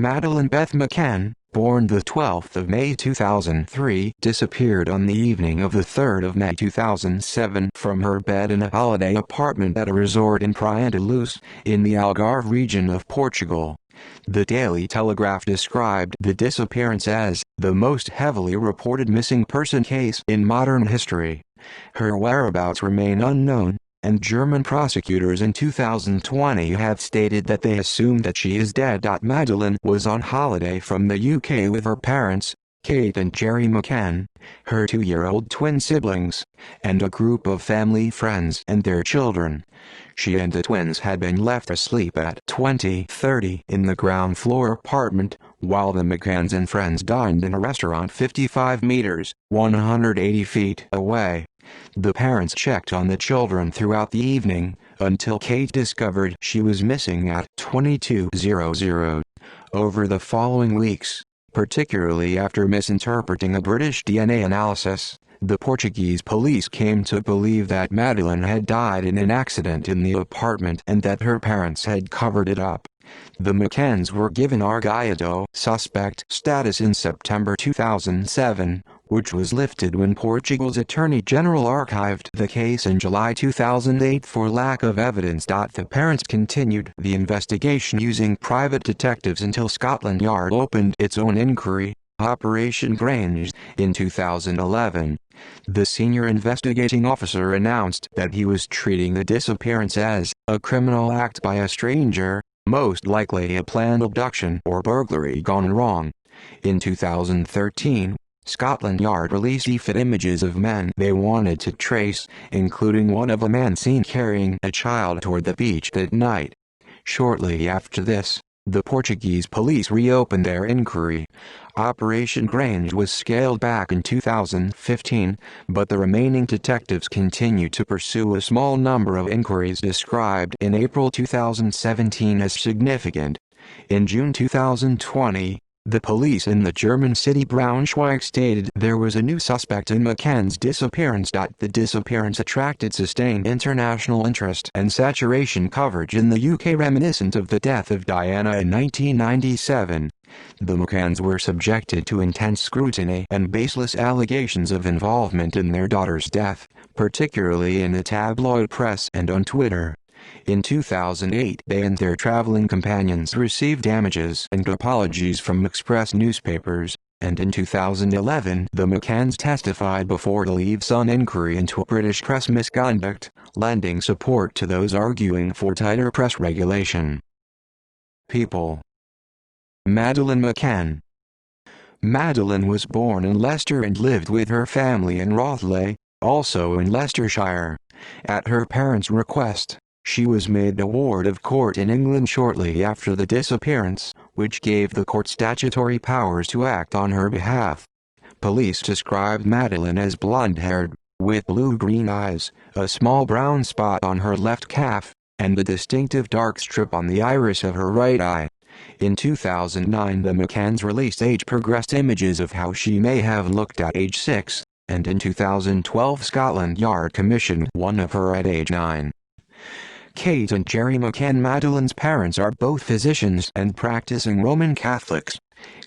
Madeleine Beth Mccann, born the 12th of May 2003, disappeared on the evening of the 3rd of May 2007 from her bed in a holiday apartment at a resort in Praia da Luz, in the Algarve region of Portugal. The Daily Telegraph described the disappearance as the most heavily reported missing person case in modern history. Her whereabouts remain unknown, and German prosecutors in 2020 have stated that they assume that she is dead. Madeleine was on holiday from the UK with her parents, Kate and Gerry Mccann, her 2-year-old twin siblings, and a group of family friends and their children. She and the twins had been left asleep at 20:30 in the ground floor apartment, while the Mccanns and friends dined in a restaurant 55 meters, 180 feet away. The parents checked on the children throughout the evening, until Kate discovered she was missing at 22:00. Over the following weeks, particularly after misinterpreting a British DNA analysis, the Portuguese police came to believe that Madeleine had died in an accident in the apartment and that her parents had covered it up. The Mccanns were given arguido suspect status in September 2007, which was lifted when Portugal's Attorney General archived the case in July 2008 for lack of evidence. The parents continued the investigation using private detectives until Scotland Yard opened its own inquiry, Operation Grange, in 2011. The senior investigating officer announced that he was treating the disappearance as a criminal act by a stranger, most likely a planned abduction or burglary gone wrong. In 2013, Scotland Yard released images of men they wanted to trace, including one of a man seen carrying a child toward the beach that night. Shortly after this, the Portuguese police reopened their inquiry. Operation Grange was scaled back in 2015, but the remaining detectives continue to pursue a small number of inquiries described in April 2017 as significant. In June 2020, the police in the German city Braunschweig stated there was a new suspect in McCann's disappearance. The disappearance attracted sustained international interest and saturation coverage in the UK, reminiscent of the death of Diana in 1997. The Mccanns were subjected to intense scrutiny and baseless allegations of involvement in their daughter's death, particularly in the tabloid press and on Twitter. In 2008, they and their traveling companions received damages and apologies from Express newspapers, and in 2011 the Mccanns testified before the Leave Sun inquiry into British press misconduct, lending support to those arguing for tighter press regulation. People. Madeleine Mccann. Madeleine was born in Leicester and lived with her family in Rothley, also in Leicestershire. At her parents' request, she was made a ward of court in England shortly after the disappearance, which gave the court statutory powers to act on her behalf. Police described Madeleine as blonde-haired, with blue-green eyes, a small brown spot on her left calf, and a distinctive dark strip on the iris of her right eye. In 2009, the Mccanns released age-progressed images of how she may have looked at age 6, and in 2012 Scotland Yard commissioned one of her at age 9. Kate and Gerry Mccann. Madeleine's parents are both physicians and practicing Roman Catholics.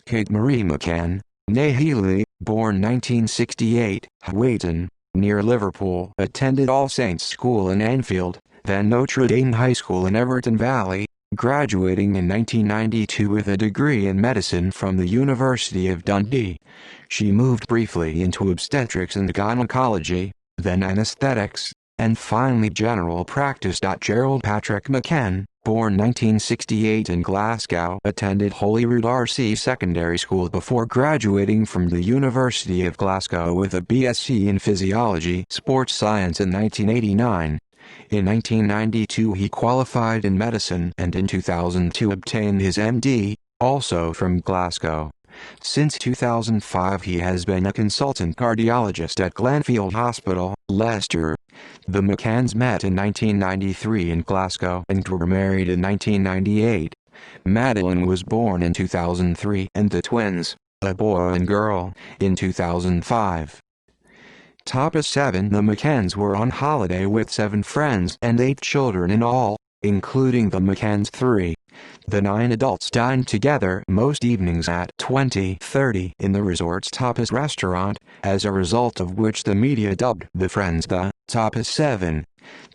Kate Marie Mccann, née Healy, born 1968, Huyton, near Liverpool, attended All Saints School in Anfield, then Notre Dame High School in Everton Valley, graduating in 1992 with a degree in medicine from the University of Dundee. She moved briefly into obstetrics and gynecology, then anesthetics, and finally general practice. Gerald Patrick Mccann, born 1968 in Glasgow, attended Holyrood RC Secondary School before graduating from the University of Glasgow with a BSc in Physiology Sports Science in 1989. In 1992 he qualified in medicine and in 2002 obtained his MD, also from Glasgow. Since 2005 he has been a consultant cardiologist at Glenfield Hospital, Leicester. The Mccanns met in 1993 in Glasgow and were married in 1998. Madeleine was born in 2003 and the twins, a boy and girl, in 2005. Top 7. The Mccanns were on holiday with 7 friends and 8 children in all, including the McCanns 3. The 9 adults dined together most evenings at 20:30 in the resort's tapas restaurant, as a result of which the media dubbed the friends the Tapas 7.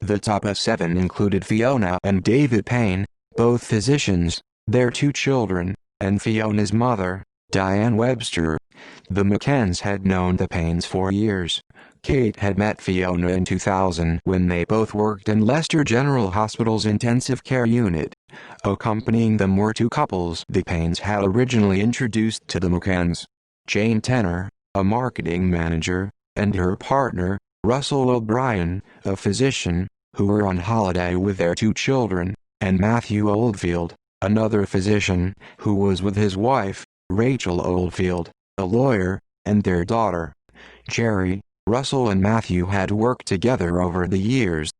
The Tapas 7 included Fiona and David Payne, both physicians, their 2 children, and Fiona's mother, Diane Webster. The McCanns had known the Paynes for years. Kate had met Fiona in 2000 when they both worked in Leicester General Hospital's intensive care unit. Accompanying them were 2 couples the Paynes had originally introduced to the McCanns: Jane Tenner, a marketing manager, and her partner, Russell O'Brien, a physician, who were on holiday with their 2 children, and Matthew Oldfield, another physician, who was with his wife, Rachel Oldfield, a lawyer, and their daughter, Jerry. Russell and Matthew had worked together over the years.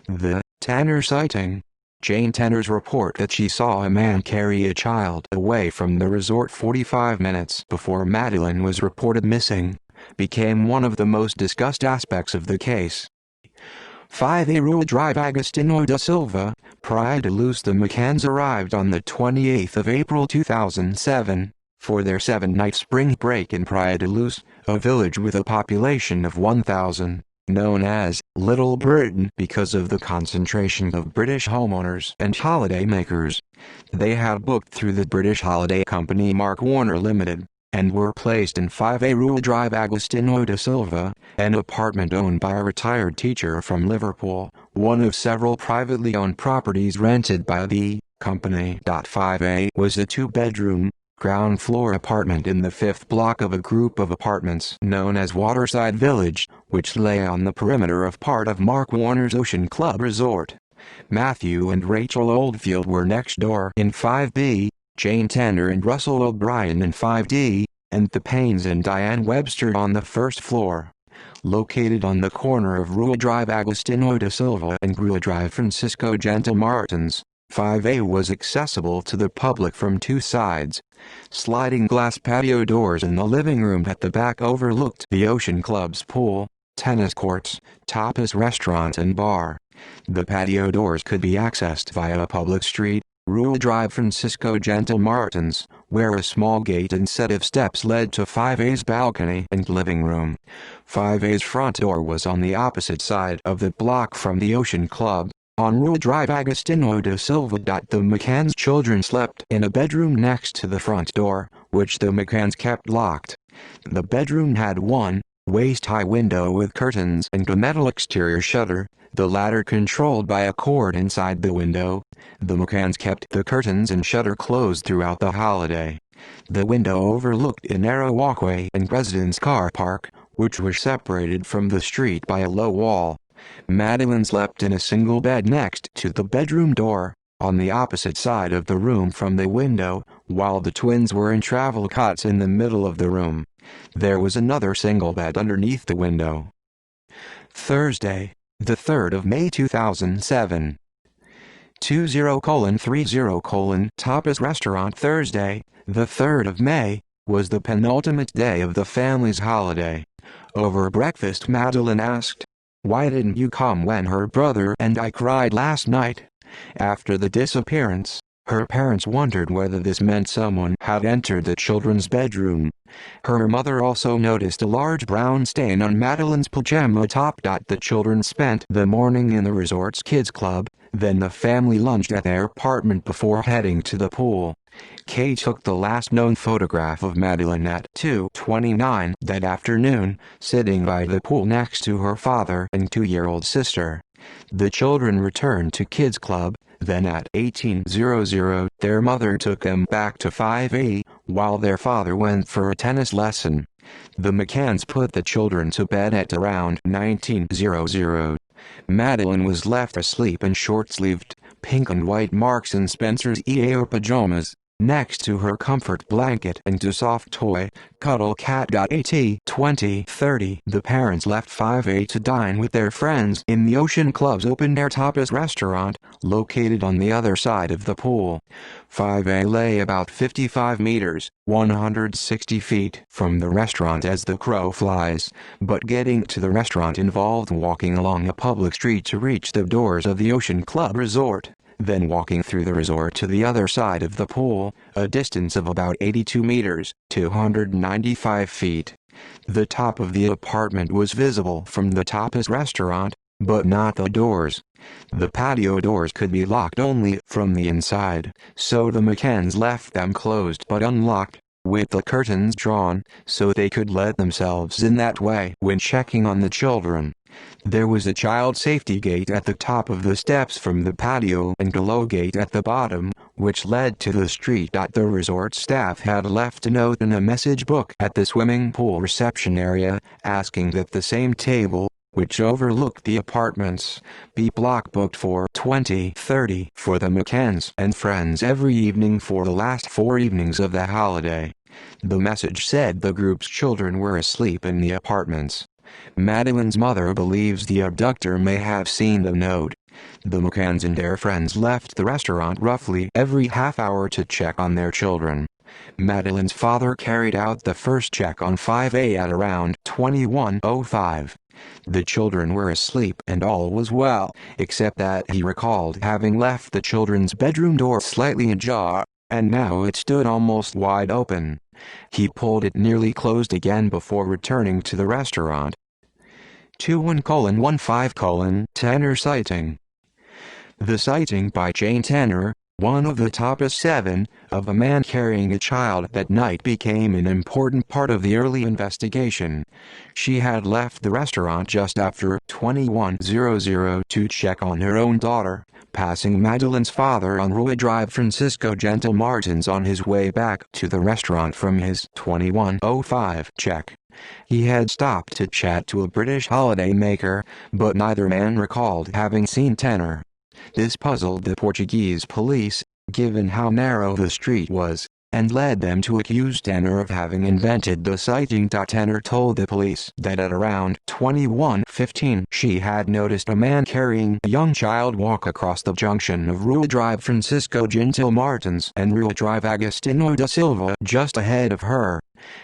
The Tanner sighting. Jane Tenner's report that she saw a man carry a child away from the resort 45 minutes before Madeleine was reported missing became one of the most discussed aspects of the case. 5A Rua Drive Agostinho da Silva, Praia de Luz. The McCanns arrived on the 28th of April 2007. For their 7-night spring break in Praia de Luz, a village with a population of 1,000, known as Little Britain because of the concentration of British homeowners and holidaymakers. They had booked through the British holiday company Mark Warner Limited, and were placed in 5A Rua Drive Agostinho da Silva, an apartment owned by a retired teacher from Liverpool, one of several privately owned properties rented by the company. 5A was a 2-bedroom, ground-floor apartment in the 5th block of a group of apartments known as Waterside Village, which lay on the perimeter of part of Mark Warner's Ocean Club Resort. Matthew and Rachel Oldfield were next door in 5B, Jane Tenner and Russell O'Brien in 5D, and the Paynes and Diane Webster on the 1st floor. Located on the corner of Rua Drive Agostinho da Silva and Rua Drive Francisco Genta Martins, 5A was accessible to the public from 2 sides. Sliding glass patio doors in the living room at the back overlooked the Ocean Club's pool, tennis courts, tapas restaurant and bar. The patio doors could be accessed via a public street, Rua Drive Francisco Genta Martins, where a small gate and set of steps led to 5A's balcony and living room. 5A's front door was on the opposite side of the block from the Ocean Club, on Rua Drive Agostinho da Silva. The McCanns' children slept in a bedroom next to the front door, which the McCanns kept locked. The bedroom had one waist-high window with curtains and a metal exterior shutter, the latter controlled by a cord inside the window. The McCanns kept the curtains and shutter closed throughout the holiday. The window overlooked a narrow walkway and residence car park, which was separated from the street by a low wall. Madeleine slept in a single bed next to the bedroom door, on the opposite side of the room from the window, while the twins were in travel cots in the middle of the room. There was another single bed underneath the window. Thursday, the 3rd of May 2007. 20:30 Tapas Restaurant. Thursday, the 3rd of May, was the penultimate day of the family's holiday. Over breakfast, Madeleine asked, "Why didn't you come when her brother and I cried last night?" After the disappearance, her parents wondered whether this meant someone had entered the children's bedroom. Her mother also noticed a large brown stain on Madeleine's pajama top. The children spent the morning in the resort's kids club, then the family lunched at their apartment before heading to the pool. Kate took the last known photograph of Madeleine at 2:29 that afternoon, sitting by the pool next to her father and 2-year-old sister. The children returned to kids club, then at 18:00 their mother took them back to 5A, while their father went for a tennis lesson. The McCanns put the children to bed at around 19:00. Madeleine was left asleep in short-sleeved, pink and white Marks and Spencer's EAO pajamas, next to her comfort blanket and a soft toy, cuddle cat. At 20:30 the parents left 5A to dine with their friends in the Ocean Club's open-air tapas restaurant, located on the other side of the pool. 5A lay about 55 meters, 160 feet, from the restaurant as the crow flies, but getting to the restaurant involved walking along a public street to reach the doors of the Ocean Club Resort. then walking through the resort to the other side of the pool, a distance of about 82 meters, 295 feet. The top of the apartment was visible from the tapas restaurant, but not the doors. The patio doors could be locked only from the inside, so the McCanns left them closed but unlocked, with the curtains drawn, so they could let themselves in that way when checking on the children. There was a child safety gate at the top of the steps from the patio and a low gate at the bottom, which led to the street. The resort staff had left a note in a message book at the swimming pool reception area, asking that the same table, which overlooked the apartments, be block booked for 20:30 for the McCanns and friends every evening for the last 4 evenings of the holiday. The message said the group's children were asleep in the apartments. Madeleine's mother believes the abductor may have seen the note. The McCanns and their friends left the restaurant roughly every half hour to check on their children. Madeleine's father carried out the first check on 5A at around 21:05. The children were asleep and all was well, except that he recalled having left the children's bedroom door slightly ajar, and now it stood almost wide open. He pulled it nearly closed again before returning to the restaurant. 21:15 Tanner sighting. The sighting by Jane Tanner, one of the top 7, of a man carrying a child that night became an important part of the early investigation. She had left the restaurant just after 21:00 to check on her own daughter, passing Madeleine's father on Rua Drive Francisco Gentle Martins on his way back to the restaurant from his 21:05 check. He had stopped to chat to a British holiday maker, but neither man recalled having seen Tanner. This puzzled the Portuguese police, given how narrow the street was, and led them to accuse Tanner of having invented the sighting. Tanner told the police that at around 21:15 she had noticed a man carrying a young child walk across the junction of Rua Drive Francisco Gentil Martins and Rua Drive Agostinho da Silva just ahead of her.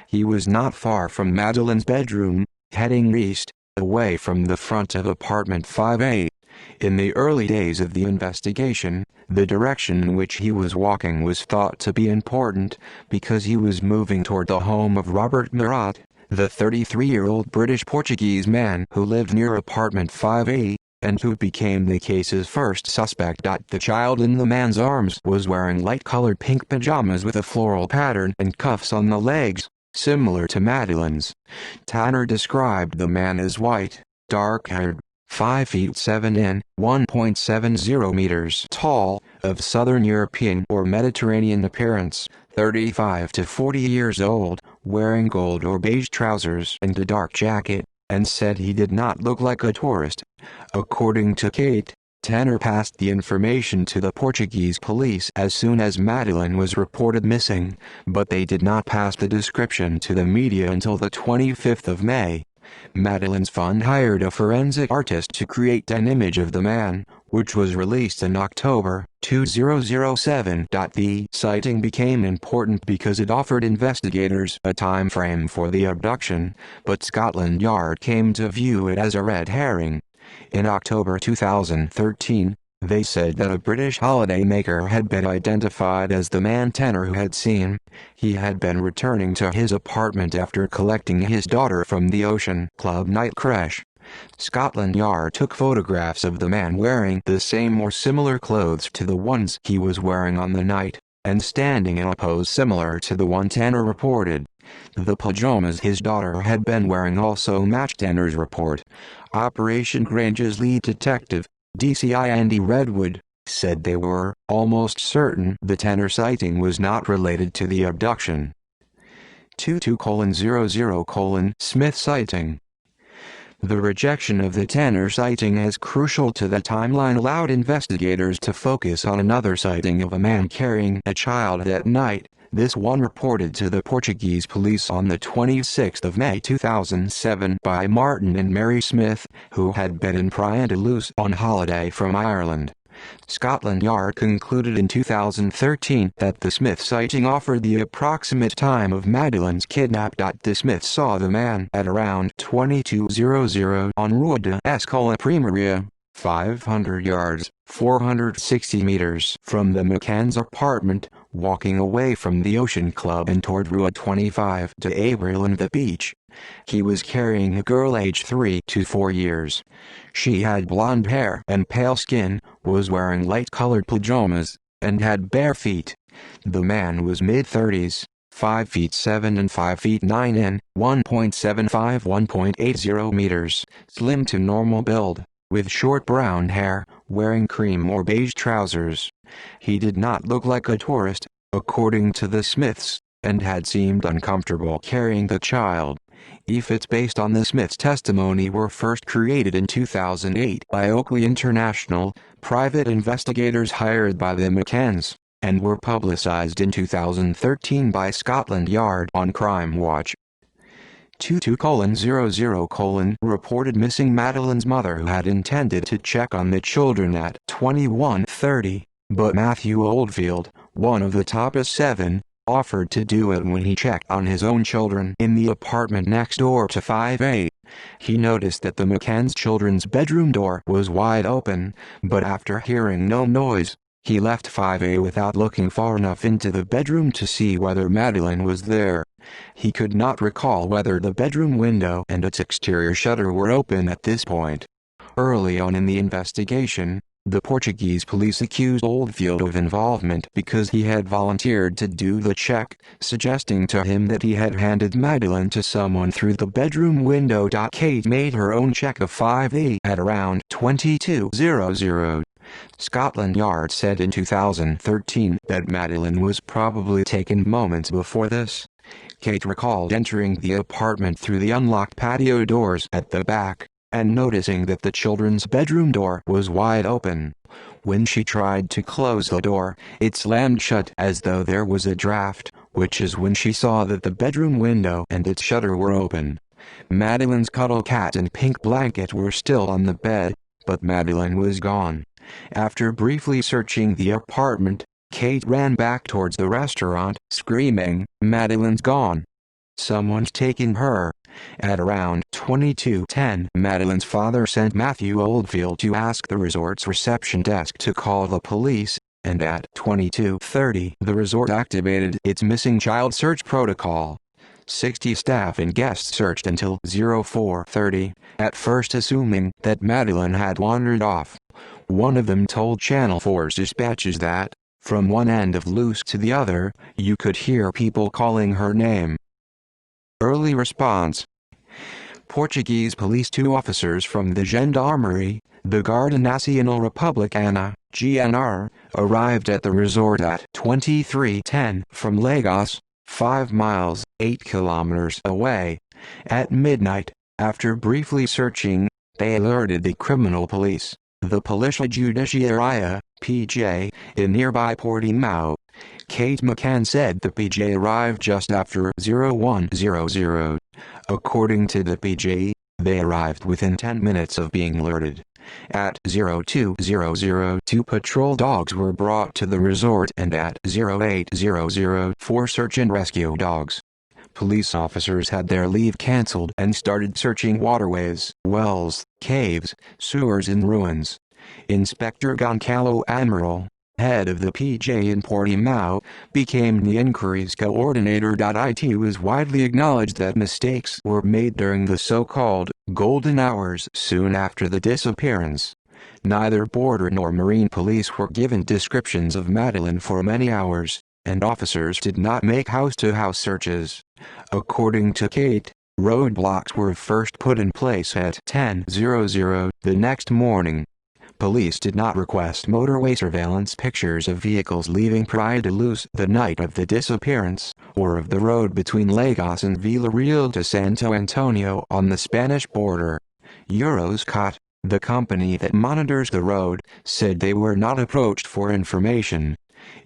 He was not far from Madeleine's bedroom, heading east, away from the front of apartment 5A. In the early days of the investigation, the direction in which he was walking was thought to be important, because he was moving toward the home of Robert Murat, the 33-year-old British-Portuguese man who lived near apartment 5A, and who became the case's first suspect. The child in the man's arms was wearing light-colored pink pajamas with a floral pattern and cuffs on the legs, similar to Madeleine's. Tanner described the man as white, dark-haired, 5 feet 7 in, 1.70 meters tall, of Southern European or Mediterranean appearance, 35 to 40 years old, wearing gold or beige trousers and a dark jacket, and said he did not look like a tourist. According to Kate, Tanner passed the information to the Portuguese police as soon as Madeleine was reported missing, but they did not pass the description to the media until the 25th of May. Madeleine's fund hired a forensic artist to create an image of the man, which was released in October 2007. The sighting became important because it offered investigators a time frame for the abduction, but Scotland Yard came to view it as a red herring. In October 2013, they said that a British holiday maker had been identified as the man Tanner who had seen. He had been returning to his apartment after collecting his daughter from the Ocean Club night crash. Scotland Yard took photographs of the man wearing the same or similar clothes to the ones he was wearing on the night, and standing in a pose similar to the one Tanner reported. The pajamas his daughter had been wearing also matched Tanner's report. Operation Grange's lead detective, DCI Andy Redwood, said they were almost certain the Tanner sighting was not related to the abduction. 22:00 Smith sighting. The rejection of the Tanner sighting as crucial to the timeline allowed investigators to focus on another sighting of a man carrying a child at night, this one reported to the Portuguese police on the 26th of May 2007 by Martin and Mary Smith, who had been in Priandalus on holiday from Ireland. Scotland Yard concluded in 2013 that the Smith sighting offered the approximate time of Madeleine's kidnap. The Smith saw the man at around 22:00 on Rua de Escola Primaria, 500 yards, 460 meters from the McCann's apartment, walking away from the Ocean Club and toward Route 25 to April and the beach. He was carrying a girl aged 3 to 4 years. She had blonde hair and pale skin, was wearing light-colored pajamas, and had bare feet. The man was mid-30s, 5 feet 7 and 5 feet 9 in, 1.75 1.80 meters, slim to normal build, with short brown hair, wearing cream or beige trousers. He did not look like a tourist, according to the Smiths, and had seemed uncomfortable carrying the child. Efforts based on the Smiths' testimony were first created in 2008 by Oakley International, private investigators hired by the McCanns, and were publicized in 2013 by Scotland Yard on Crime Watch. 22:00 reported missing Madeleine's mother, who had intended to check on the children at 21:30, but Matthew Oldfield, one of the top 7, offered to do it when he checked on his own children in the apartment next door to 5A. He noticed that the McCann's children's bedroom door was wide open, but after hearing no noise, he left 5A without looking far enough into the bedroom to see whether Madeleine was there. He could not recall whether the bedroom window and its exterior shutter were open at this point. Early on in the investigation, the Portuguese police accused Oldfield of involvement because he had volunteered to do the check, suggesting to him that he had handed Madeleine to someone through the bedroom window. Kate made her own check of 5A at around 22:00. Scotland Yard said in 2013 that Madeleine was probably taken moments before this. Kate recalled entering the apartment through the unlocked patio doors at the back, and noticing that the children's bedroom door was wide open. When she tried to close the door, it slammed shut as though there was a draft, which is when she saw that the bedroom window and its shutter were open. Madeleine's cuddle cat and pink blanket were still on the bed, but Madeleine was gone. After briefly searching the apartment, Kate ran back towards the restaurant, screaming, "Madeleine's gone! Someone's taking her!" At around 22:10, Madeleine's father sent Matthew Oldfield to ask the resort's reception desk to call the police, and at 22:30 the resort activated its missing child search protocol. 60 staff and guests searched until 04:30, at first assuming that Madeleine had wandered off. One of them told Channel 4's dispatches that, from one end of Luce to the other, you could hear people calling her name. Early response. Portuguese police, 2 officers from the Gendarmerie, the Garda Nacional Republicana, GNR, arrived at the resort at 23:10 from Lagos, 5 miles, 8 kilometers away. At midnight, after briefly searching, they alerted the criminal police, the Polícia Judiciária, PJ, in nearby Portimão. Kate McCann said the PJ arrived just after 01:00. According to the PJ, they arrived within 10 minutes of being alerted. At 02:00, 2 patrol dogs were brought to the resort, and at 08:00, 4 search and rescue dogs. Police officers had their leave cancelled and started searching waterways, wells, caves, sewers and ruins. Inspector Goncalo Amaral, head of the PJ in Portimão, became the inquiry's coordinator. It was widely acknowledged that mistakes were made during the so-called golden hours soon after the disappearance. Neither border nor marine police were given descriptions of Madeleine for many hours, and officers did not make house-to-house searches. According to Kate, roadblocks were first put in place at 10:00 the next morning. Police did not request motorway surveillance pictures of vehicles leaving Praia de Luz the night of the disappearance, or of the road between Lagos and Vila Real de Santo Antonio on the Spanish border. Euroscot, the company that monitors the road, said they were not approached for information.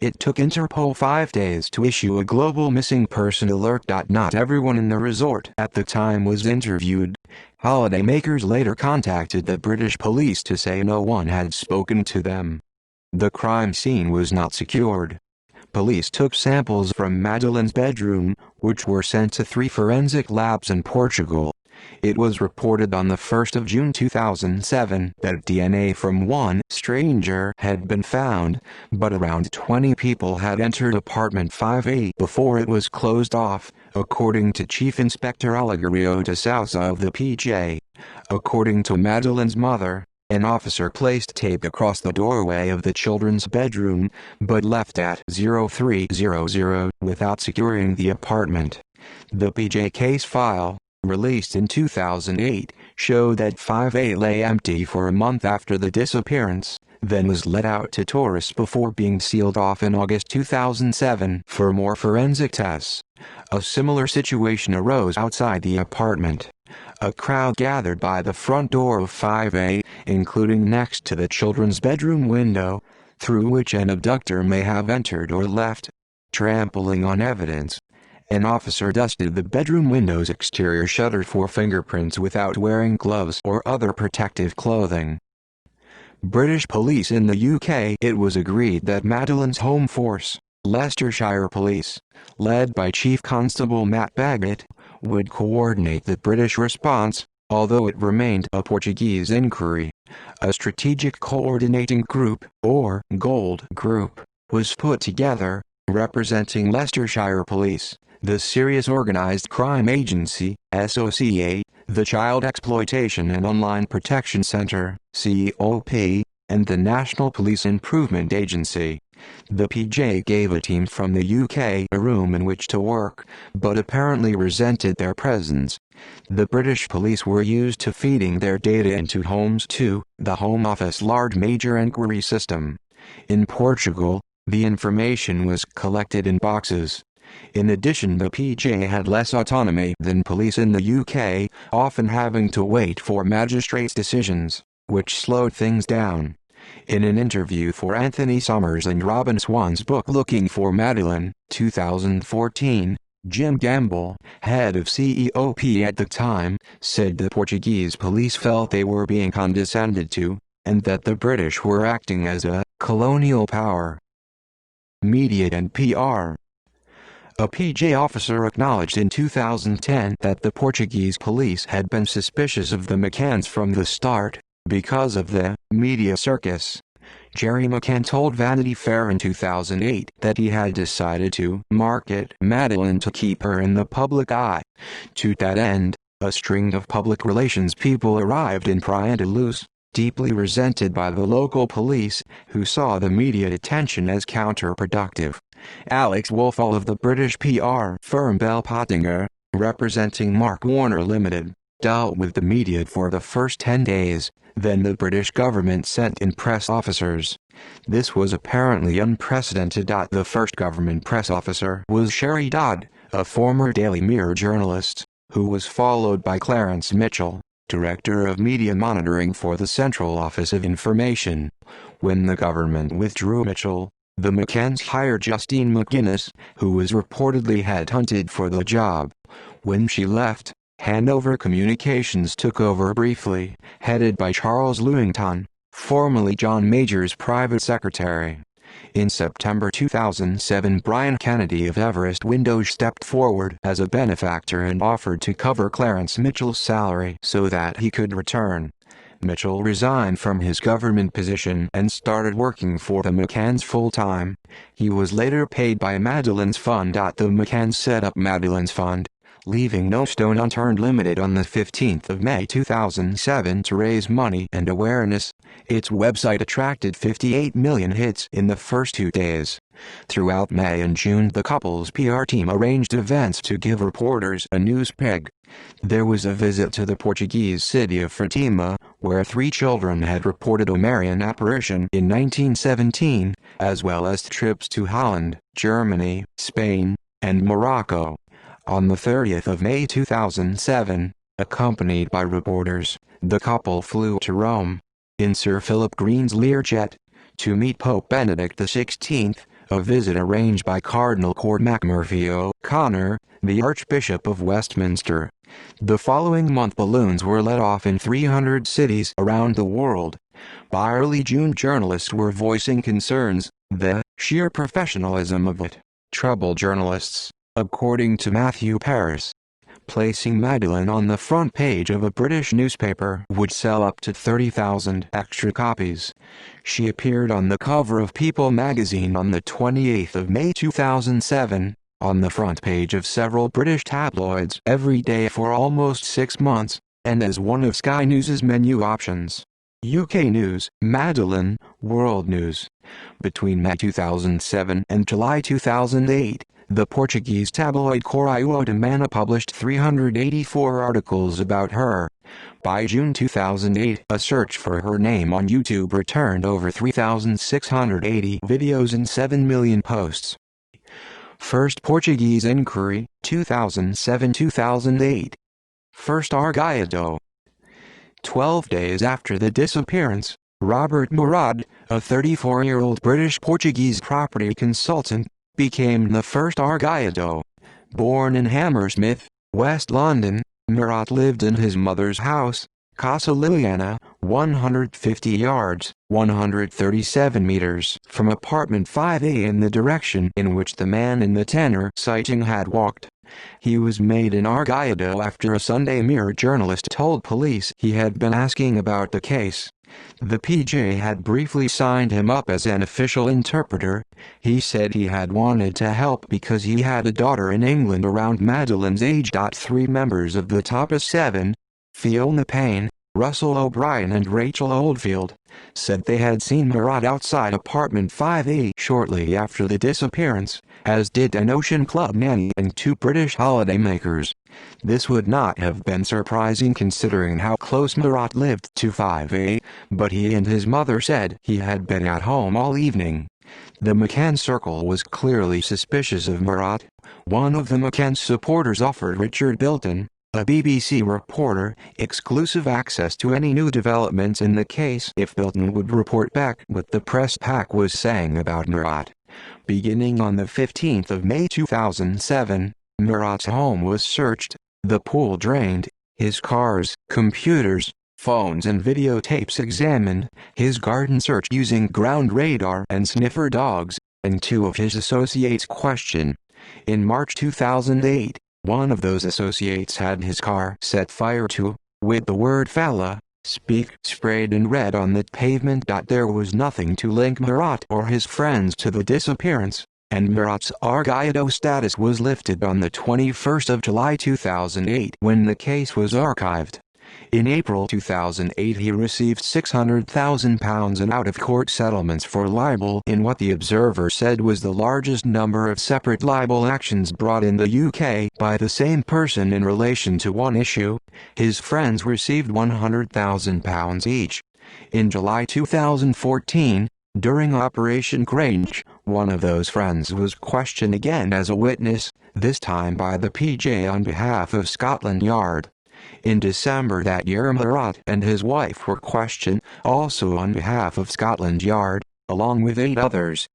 It took Interpol 5 days to issue a global missing person alert. Not everyone in the resort at the time was interviewed. Holidaymakers later contacted the British police to say no one had spoken to them. The crime scene was not secured. Police took samples from Madeleine's bedroom, which were sent to 3 forensic labs in Portugal. It was reported on the 1st of June 2007 that DNA from one stranger had been found, but around 20 people had entered apartment 5A before it was closed off, according to Chief Inspector Olegario de Sousa of the PJ. According to Madeleine's mother, an officer placed tape across the doorway of the children's bedroom, but left at 0300 without securing the apartment. The PJ case file, released in 2008, showed that 5A lay empty for a month after the disappearance, then was let out to tourists before being sealed off in August 2007 for more forensic tests. A similar situation arose outside the apartment. A crowd gathered by the front door of 5A, including next to the children's bedroom window, through which an abductor may have entered or left. Trampling on evidence, an officer dusted the bedroom window's exterior shutter for fingerprints without wearing gloves or other protective clothing. British police in the UK. It was agreed that Madeleine's home force, Leicestershire Police, led by Chief Constable Matt Baggett, would coordinate the British response, although it remained a Portuguese inquiry. A strategic coordinating group, or GOLD group, was put together, representing Leicestershire Police, the Serious Organised Crime Agency, SOCA, the Child Exploitation and Online Protection Centre, COP, and the National Police Improvement Agency. The PJ gave a team from the UK a room in which to work, but apparently resented their presence. The British police were used to feeding their data into homes too, the Home Office large major inquiry system. In Portugal, the information was collected in boxes. In addition, the PJ had less autonomy than police in the UK, often having to wait for magistrates' decisions, which slowed things down. In an interview for Anthony Summers and Robin Swan's book Looking for Madeleine, 2014, Jim Gamble, head of CEOP at the time, said the Portuguese police felt they were being condescended to, and that the British were acting as a colonial power. Media and PR. A PJ officer acknowledged in 2010 that the Portuguese police had been suspicious of the McCanns from the start, because of the media circus. Gerry McCann told Vanity Fair in 2008 that he had decided to market Madeleine to keep her in the public eye. To that end, a string of public relations people arrived in Praia-da-Luz, deeply resented by the local police, who saw the media attention as counterproductive. Alex Woolfall of the British PR firm Bell Pottinger, representing Mark Warner Limited, dealt with the media for the first 10 days. Then the British government sent in press officers. This was apparently unprecedented. The first government press officer was Sherry Dodd, a former Daily Mirror journalist, who was followed by Clarence Mitchell, Director of Media Monitoring for the Central Office of Information. When the government withdrew Mitchell, the McCanns hired Justine McGuinness, who was reportedly headhunted for the job. When she left, Hanover Communications took over briefly, headed by Charles Lewington, formerly John Major's private secretary. In September 2007, Brian Kennedy of Everest Windows stepped forward as a benefactor and offered to cover Clarence Mitchell's salary so that he could return. Mitchell resigned from his government position and started working for the McCanns full-time. He was later paid by Madeleine's fund. The McCanns set up Madeleine's fund, leaving no stone unturned Limited on the 15th of May 2007 to raise money and awareness. Its website attracted 58 million hits in the first 2 days. Throughout May and June, the couple's PR team arranged events to give reporters a news peg. There was a visit to the Portuguese city of Fatima, where 3 children had reported a Marian apparition in 1917, as well as trips to Holland, Germany, Spain, and Morocco. On the 30th of May 2007, accompanied by reporters, the couple flew to Rome, in Sir Philip Green's Learjet, to meet Pope Benedict XVI, a visit arranged by Cardinal Cormac Murphy O'Connor, the Archbishop of Westminster. The following month, balloons were let off in 300 cities around the world. By early June, journalists were voicing concerns. The sheer professionalism of it troubled journalists, according to Matthew Paris, placing Madeleine on the front page of a British newspaper would sell up to 30,000 extra copies. She appeared on the cover of People magazine on the 28th of May 2007, on the front page of several British tabloids every day for almost 6 months, and as one of Sky News's menu options. UK News, Madeleine, World News. Between May 2007 and July 2008, the Portuguese tabloid Correio da Manhã published 384 articles about her. By June 2008, a search for her name on YouTube returned over 3,680 videos and 7 million posts. First Portuguese Inquiry, 2007-2008. First Argaiado. 12 days after the disappearance, Robert Murad, a 34-year-old British-Portuguese property consultant, became the first Argaiado. Born in Hammersmith, West London, Murad lived in his mother's house, Casa Liliana, 150 yards, 137 meters from apartment 5A in the direction in which the man in the Tenor sighting had walked. He was made an Argaiado after a Sunday Mirror journalist told police he had been asking about the case. The PJ had briefly signed him up as an official interpreter. He said he had wanted to help because he had a daughter in England around Madeleine's age. 3 members of the top 7, Fiona Payne, Russell O'Brien and Rachel Oldfield, said they had seen Murad outside apartment 5A shortly after the disappearance, as did an Ocean Club nanny and 2 British holidaymakers. This would not have been surprising considering how close Murad lived to 5A, but he and his mother said he had been at home all evening. The McCann circle was clearly suspicious of Murad. One of the McCann supporters offered Richard Bilton, a BBC reporter, exclusive access to any new developments in the case if Bilton would report back what the press pack was saying about Murad. Beginning on the 15th of May 2007, Murad's home was searched, the pool drained, his cars, computers, phones and videotapes examined, his garden searched using ground radar and sniffer dogs, and 2 of his associates questioned. In March 2008, one of those associates had his car set fire to, with the word "Fala," speak, sprayed in red on the pavement. There was nothing to link Murad or his friends to the disappearance, and Murad's Argaiado status was lifted on the 21st of July 2008 when the case was archived. In April 2008 he received £600,000 in out-of-court settlements for libel in what the Observer said was the largest number of separate libel actions brought in the UK by the same person in relation to one issue. His friends received £100,000 each. In July 2014, during Operation Grange, one of those friends was questioned again as a witness, this time by the PJ on behalf of Scotland Yard. In December that year Murad and his wife were questioned, also on behalf of Scotland Yard, along with 8 others.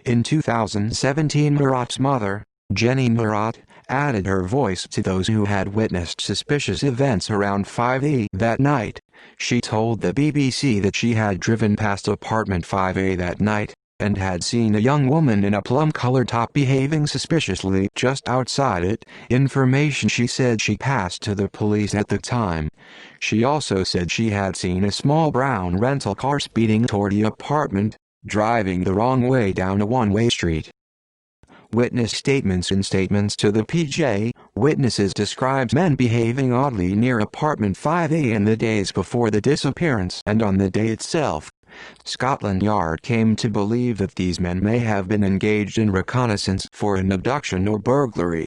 In 2017 Murad's mother, Jenny Murad, added her voice to those who had witnessed suspicious events around 5A that night. She told the BBC that she had driven past apartment 5A that night, and had seen a young woman in a plum-colored top behaving suspiciously just outside it, information she said she passed to the police at the time. She also said she had seen a small brown rental car speeding toward the apartment, driving the wrong way down a one-way street. Witness statements. In statements to the PJ, witnesses described men behaving oddly near apartment 5A in the days before the disappearance and on the day itself. Scotland Yard came to believe that these men may have been engaged in reconnaissance for an abduction or burglary.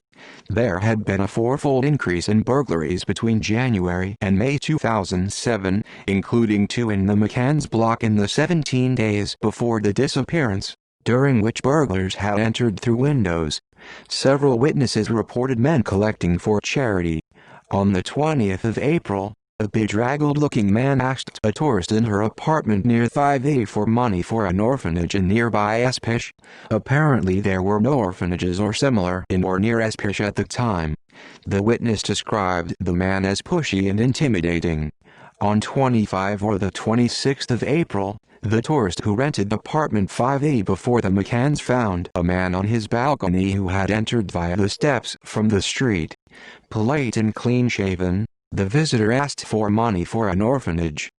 There had been a 4-fold increase in burglaries between January and May 2007, including 2 in the McCann's block in the 17 days before the disappearance, during which burglars had entered through windows. Several witnesses reported men collecting for charity. On the 20th of April, a bedraggled-looking man asked a tourist in her apartment near 5A for money for an orphanage in nearby Espish. Apparently there were no orphanages or similar in or near Espish at the time. The witness described the man as pushy and intimidating. On 25 or the 26th of April, the tourist who rented apartment 5A before the McCanns found a man on his balcony who had entered via the steps from the street. Polite and clean-shaven, the visitor asked for money for an orphanage.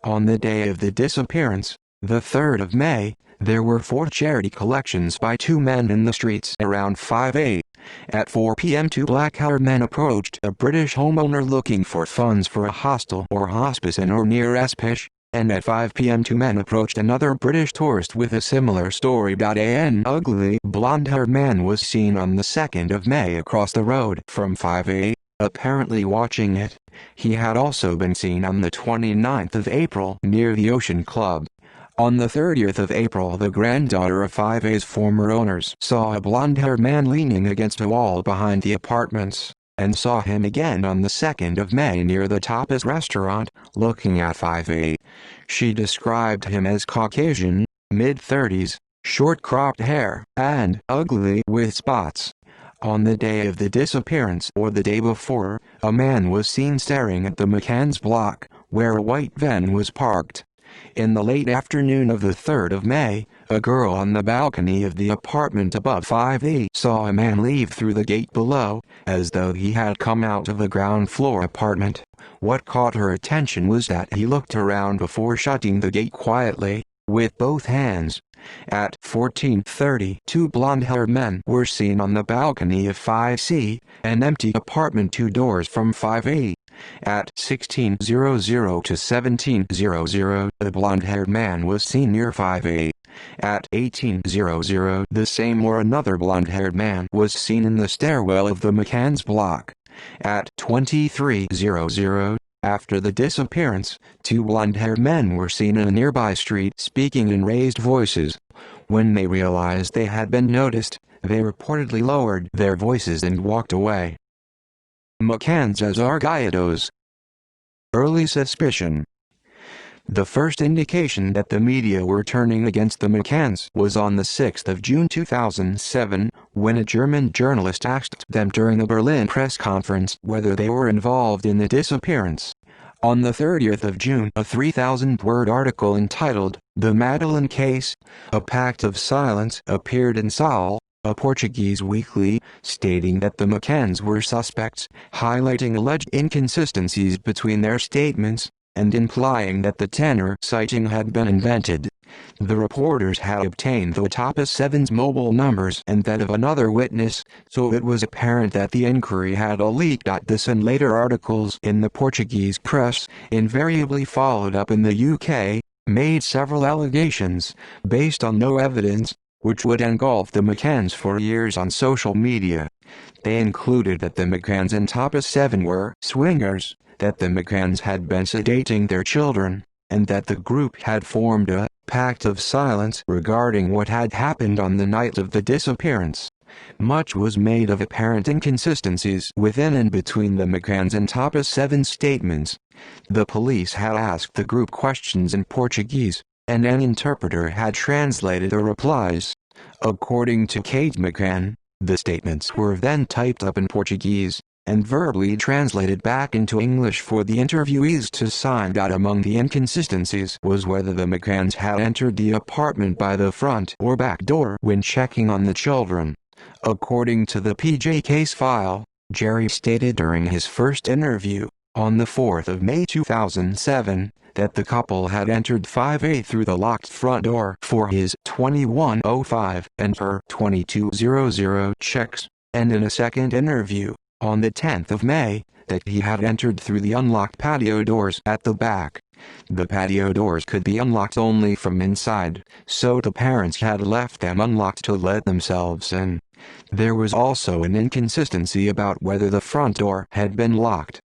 On the day of the disappearance, the 3rd of May, there were 4 charity collections by 2 men in the streets around 5A. At 4 p.m. 2 black-haired men approached a British homeowner looking for funds for a hostel or hospice in or near Espish, and at 5 p.m. 2 men approached another British tourist with a similar story. An ugly, blonde-haired man was seen on the 2nd of May across the road from 5A, apparently watching it. He had also been seen on the 29th of April near the Ocean Club. On the 30th of April, the granddaughter of 5A's former owners saw a blonde-haired man leaning against a wall behind the apartments, and saw him again on the 2nd of May near the Tapas restaurant, looking at 5A. She described him as Caucasian, mid-30s, short cropped hair, and ugly with spots. On the day of the disappearance or the day before, a man was seen staring at the McCann's block, where a white van was parked. In the late afternoon of the 3rd of May, a girl on the balcony of the apartment above 5A saw a man leave through the gate below, as though he had come out of a ground-floor apartment. What caught her attention was that he looked around before shutting the gate quietly, with both hands. At 14:30, 2 blonde-haired men were seen on the balcony of 5C, an empty apartment 2 doors from 5A. At 16:00 to 17:00, the blonde-haired man was seen near 5A. At 18:00, the same or another blonde-haired man was seen in the stairwell of the McCann's block. At 23:00, after the disappearance, 2 blonde-haired men were seen in a nearby street speaking in raised voices. When they realized they had been noticed, they reportedly lowered their voices and walked away. McCann's as Argaidos. Early suspicion. The first indication that the media were turning against the McCanns was on the 6th of June 2007, when a German journalist asked them during a Berlin press conference whether they were involved in the disappearance. On the 30th of June, a 3,000-word article entitled, "The Madeleine Case, a Pact of Silence" appeared in Sol, a Portuguese weekly, stating that the McCanns were suspects, highlighting alleged inconsistencies between their statements, and implying that the tenor sighting had been invented. The reporters had obtained the Tapas 7's mobile numbers and that of another witness, so it was apparent that the inquiry had a leak. This and later articles in the Portuguese press, invariably followed up in the UK, made several allegations, based on no evidence, which would engulf the McCanns for years on social media. They included that the McCanns and Tapas 7 were swingers, that the McCanns had been sedating their children, and that the group had formed a Pact of Silence regarding what had happened on the night of the disappearance. Much was made of apparent inconsistencies within and between the McCanns and Tapas 7 statements. The police had asked the group questions in Portuguese, and an interpreter had translated the replies. According to Kate McCann, the statements were then typed up in Portuguese, and verbally translated back into English for the interviewees to sign. Among the inconsistencies was whether the McCanns had entered the apartment by the front or back door when checking on the children. According to the PJ case file, Jerry stated during his first interview, on the 4th of May 2007, that the couple had entered 5A through the locked front door for his 2105 and her 2200 checks, and in a second interview, on the 10th of May, that he had entered through the unlocked patio doors at the back. The patio doors could be unlocked only from inside, so the parents had left them unlocked to let themselves in. There was also an inconsistency about whether the front door had been locked.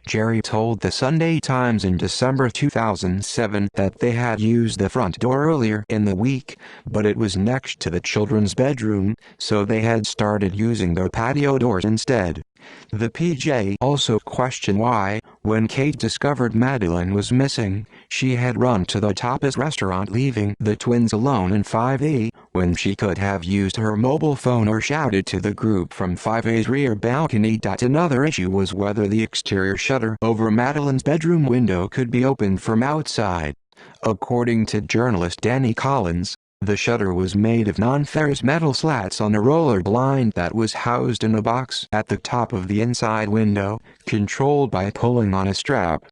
Jerry told the Sunday Times in December 2007 that they had used the front door earlier in the week, but it was next to the children's bedroom, so they had started using the patio doors instead. The PJ also questioned why, when Kate discovered Madeleine was missing, she had run to the Tapas restaurant leaving the twins alone in 5A, when she could have used her mobile phone or shouted to the group from 5A's rear balcony. Another issue was whether the exterior shutter over Madeleine's bedroom window could be opened from outside. According to journalist Danny Collins, the shutter was made of non-ferrous metal slats on a roller blind that was housed in a box at the top of the inside window, controlled by pulling on a strap.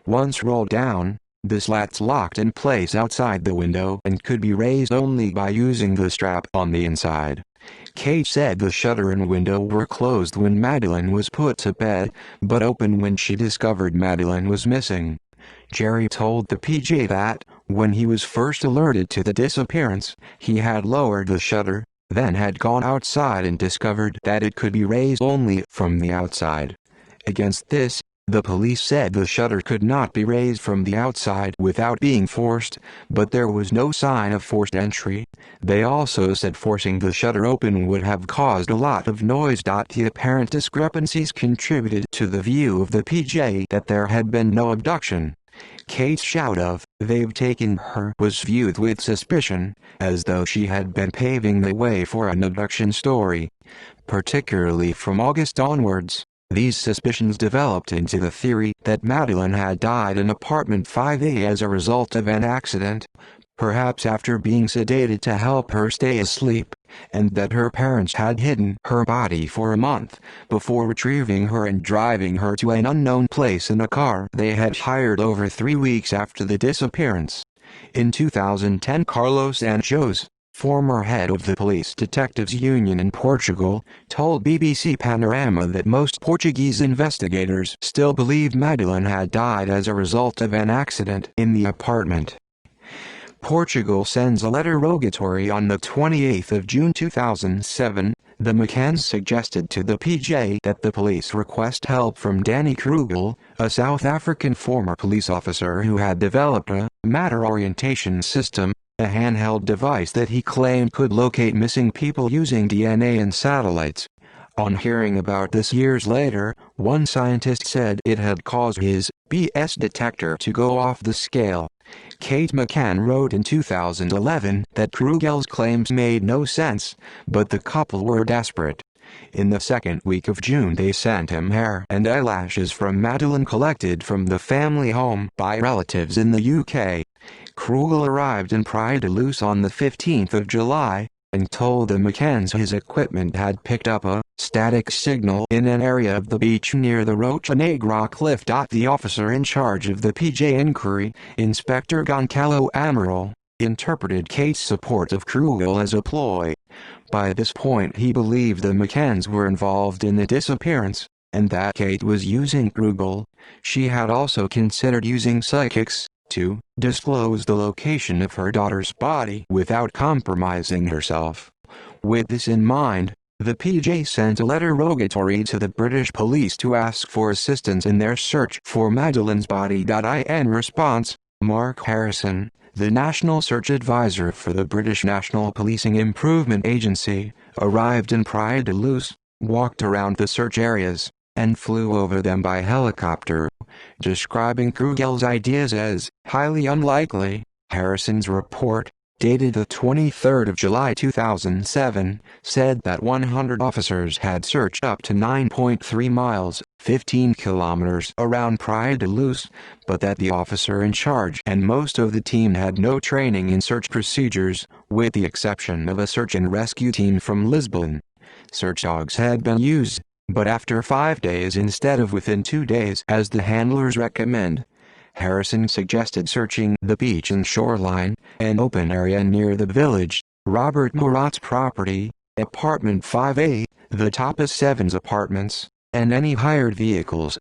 Once rolled down, the slats locked in place outside the window and could be raised only by using the strap on the inside. Kate said the shutter and window were closed when Madeleine was put to bed, but open when she discovered Madeleine was missing. Jerry told the PJ that, when he was first alerted to the disappearance, he had lowered the shutter, then had gone outside and discovered that it could be raised only from the outside. Against this, the police said the shutter could not be raised from the outside without being forced, but there was no sign of forced entry. They also said forcing the shutter open would have caused a lot of noise. The apparent discrepancies contributed to the view of the PJ that there had been no abduction. Kate's shout of, "They've taken her," was viewed with suspicion, as though she had been paving the way for an abduction story. Particularly from August onwards, these suspicions developed into the theory that Madeleine had died in apartment 5A as a result of an accident, perhaps after being sedated to help her stay asleep, and that her parents had hidden her body for a month before retrieving her and driving her to an unknown place in a car they had hired over 3 weeks after the disappearance. In 2010, Carlos Anjos, former head of the Police Detectives Union in Portugal, told BBC Panorama that most Portuguese investigators still believed Madeleine had died as a result of an accident in the apartment. Portugal sends a letter rogatory on the 28th of June 2007. The McCanns suggested to the PJ that the police request help from Danny Krugel, a South African former police officer who had developed a matter orientation system, a handheld device that he claimed could locate missing people using DNA and satellites. On hearing about this years later, one scientist said it had caused his BS detector to go off the scale. Kate McCann wrote in 2011 that Krugel's claims made no sense, but the couple were desperate. In the second week of June they sent him hair and eyelashes from Madeleine collected from the family home by relatives in the UK. Krugel arrived in Praia da Luz on the 15th of July, and told the McCanns his equipment had picked up a static signal in an area of the beach near the Rocha Negra cliff. The officer in charge of the PJ inquiry, Inspector Goncalo Amaral, interpreted Kate's support of Krugel as a ploy. By this point he believed the McCanns were involved in the disappearance, and that Kate was using Krugel. She had also considered using psychics to disclose the location of her daughter's body without compromising herself. With this in mind, the PJ sent a letter rogatory to the British police to ask for assistance in their search for Madeleine's body. In response, Mark Harrison, the National Search Advisor for the British National Policing Improvement Agency, arrived in Praia da Luz, walked around the search areas, and flew over them by helicopter. Describing Krugel's ideas as highly unlikely, Harrison's report, dated the 23rd of July 2007, said that 100 officers had searched up to 9.3 miles, 15 kilometers around Praia da Luz, but that the officer in charge and most of the team had no training in search procedures, with the exception of a search and rescue team from Lisbon. Search dogs had been used, but after 5 days instead of within 2 days as the handlers recommend. Harrison suggested searching the beach and shoreline, an open area near the village, Robert Murat's property, apartment 5A, the Tapas 7's apartments, and any hired vehicles.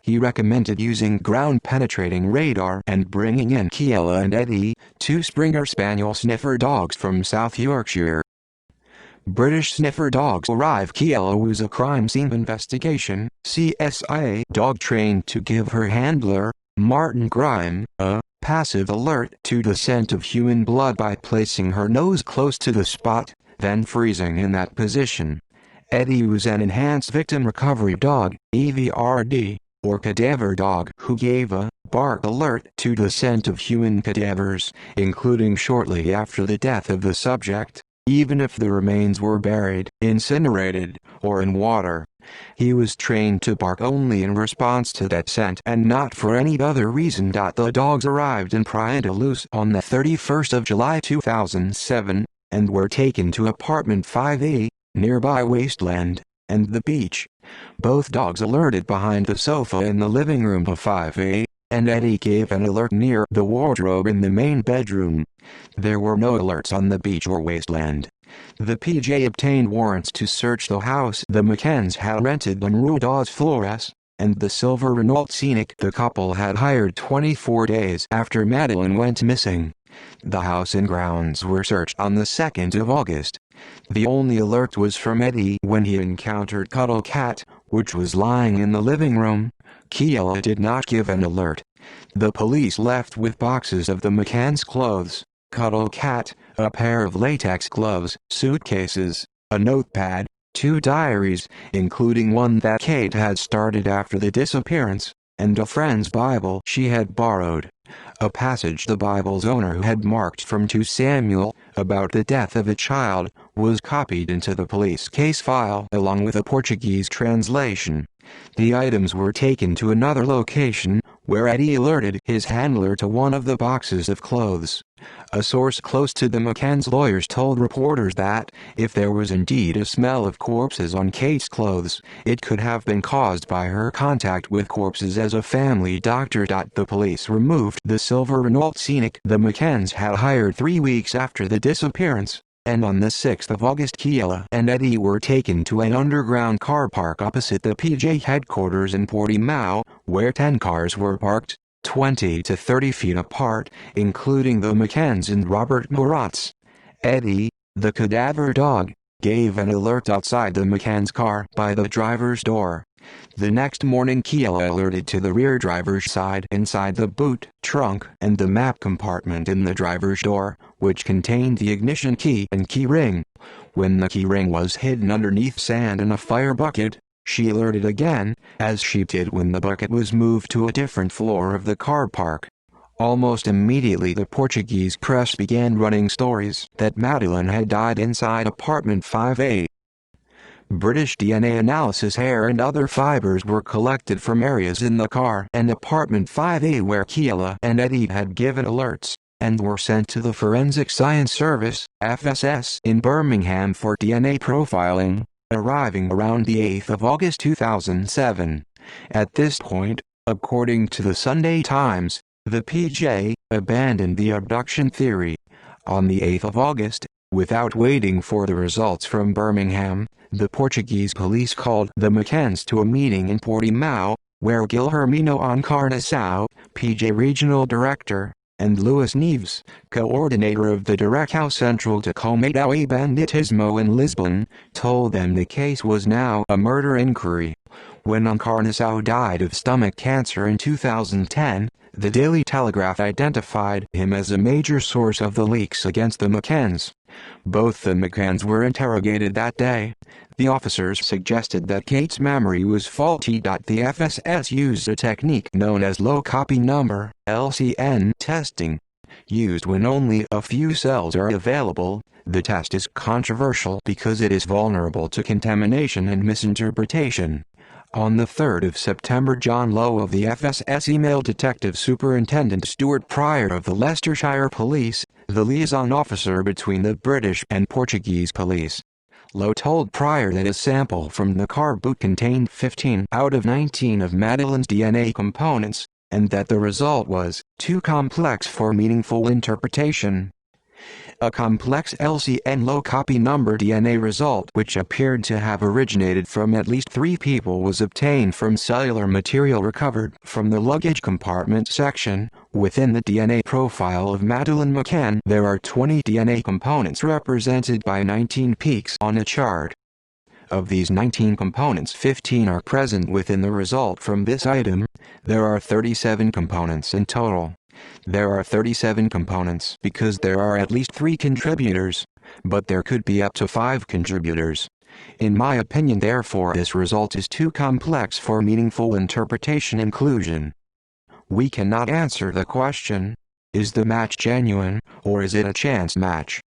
He recommended using ground-penetrating radar and bringing in Kiela and Eddie, 2 Springer Spaniel sniffer dogs from South Yorkshire. British sniffer dogs arrive. Kiela was a crime scene investigation (CSIA) dog trained to give her handler, Martin Grime, a passive alert to the scent of human blood by placing her nose close to the spot, then freezing in that position. Eddie was an enhanced victim recovery dog, EVRD, or cadaver dog, who gave a bark alert to the scent of human cadavers, including shortly after the death of the subject. even if the remains were buried, incinerated, or in water. He was trained to bark only in response to that scent and not for any other reason. The dogs arrived in Priant on the 31st of July 2007, and were taken to apartment 5A, nearby Wasteland, and the beach. Both dogs alerted behind the sofa in the living room of 5A, and Eddie gave an alert near the wardrobe in the main bedroom. There were no alerts on the beach or Wasteland. The PJ obtained warrants to search the house the McCanns had rented on Rue des Flores, and the silver Renault Scenic the couple had hired 24 days after Madeleine went missing. The house and grounds were searched on the 2nd of August. The only alert was from Eddie when he encountered Cuddle Cat, which was lying in the living room. Keila did not give an alert. The police left with boxes of the McCanns' clothes, Cuddle Cat, a pair of latex gloves, suitcases, a notepad, 2 diaries, including one that Kate had started after the disappearance, and a friend's Bible she had borrowed. A passage the Bible's owner had marked from 2 Samuel, about the death of a child, was copied into the police case file along with a Portuguese translation. The items were taken to another location, where Eddie alerted his handler to one of the boxes of clothes. A source close to the McCann's lawyers told reporters that, if there was indeed a smell of corpses on Kate's clothes, it could have been caused by her contact with corpses as a family doctor. The police removed the silver Renault Scenic the McCanns had hired 3 weeks after the disappearance, and on the 6th of August Keila and Eddie were taken to an underground car park opposite the PJ headquarters in Portimao, where 10 cars were parked, 20 to 30 feet apart, including the McCanns and Robert Morat's. Eddie, the cadaver dog, gave an alert outside the McCann's car by the driver's door. The next morning Keila alerted to the rear driver's side inside the boot, trunk, and the map compartment in the driver's door, which contained the ignition key and key ring. When the key ring was hidden underneath sand in a fire bucket, she alerted again, as she did when the bucket was moved to a different floor of the car park. Almost immediately the Portuguese press began running stories that Madeleine had died inside apartment 5A. British DNA analysis hair and other fibers were collected from areas in the car and apartment 5A where Keila and Eddie had given alerts, and were sent to the Forensic Science Service, FSS, in Birmingham for DNA profiling, arriving around the 8th of August 2007. At this point, according to the Sunday Times, the PJ abandoned the abduction theory. On the 8th of August, without waiting for the results from Birmingham, the Portuguese police called the McCanns to a meeting in Portimao, where Guilhermino Encarnação, PJ Regional Director, and Luis Neves, coordinator of the Direção Central de Combate ao Banditismo in Lisbon, told them the case was now a murder inquiry. When Encarnação died of stomach cancer in 2010, the Daily Telegraph identified him as a major source of the leaks against the McCanns. Both the McCanns were interrogated that day. The officers suggested that Kate's memory was faulty. The FSS used a technique known as low copy number (LCN) testing. Used when only a few cells are available, the test is controversial because it is vulnerable to contamination and misinterpretation. On the 3rd of September, John Lowe of the FSS emailed Detective Superintendent Stuart Pryor of the Leicestershire Police, the liaison officer between the British and Portuguese police. Lowe told Pryor that a sample from the car boot contained 15 out of 19 of Madeleine's DNA components, and that the result was too complex for meaningful interpretation. A complex LCN low copy number DNA result which appeared to have originated from at least 3 people was obtained from cellular material recovered from the luggage compartment section. Within the DNA profile of Madeleine McCann, there are 20 DNA components represented by 19 peaks on a chart. Of these 19 components, 15 are present within the result from this item. There are 37 components in total. There are 37 components because there are at least 3 contributors, but there could be up to 5 contributors. In my opinion, therefore, this result is too complex for meaningful interpretation inclusion. We cannot answer the question, is the match genuine, or is it a chance match?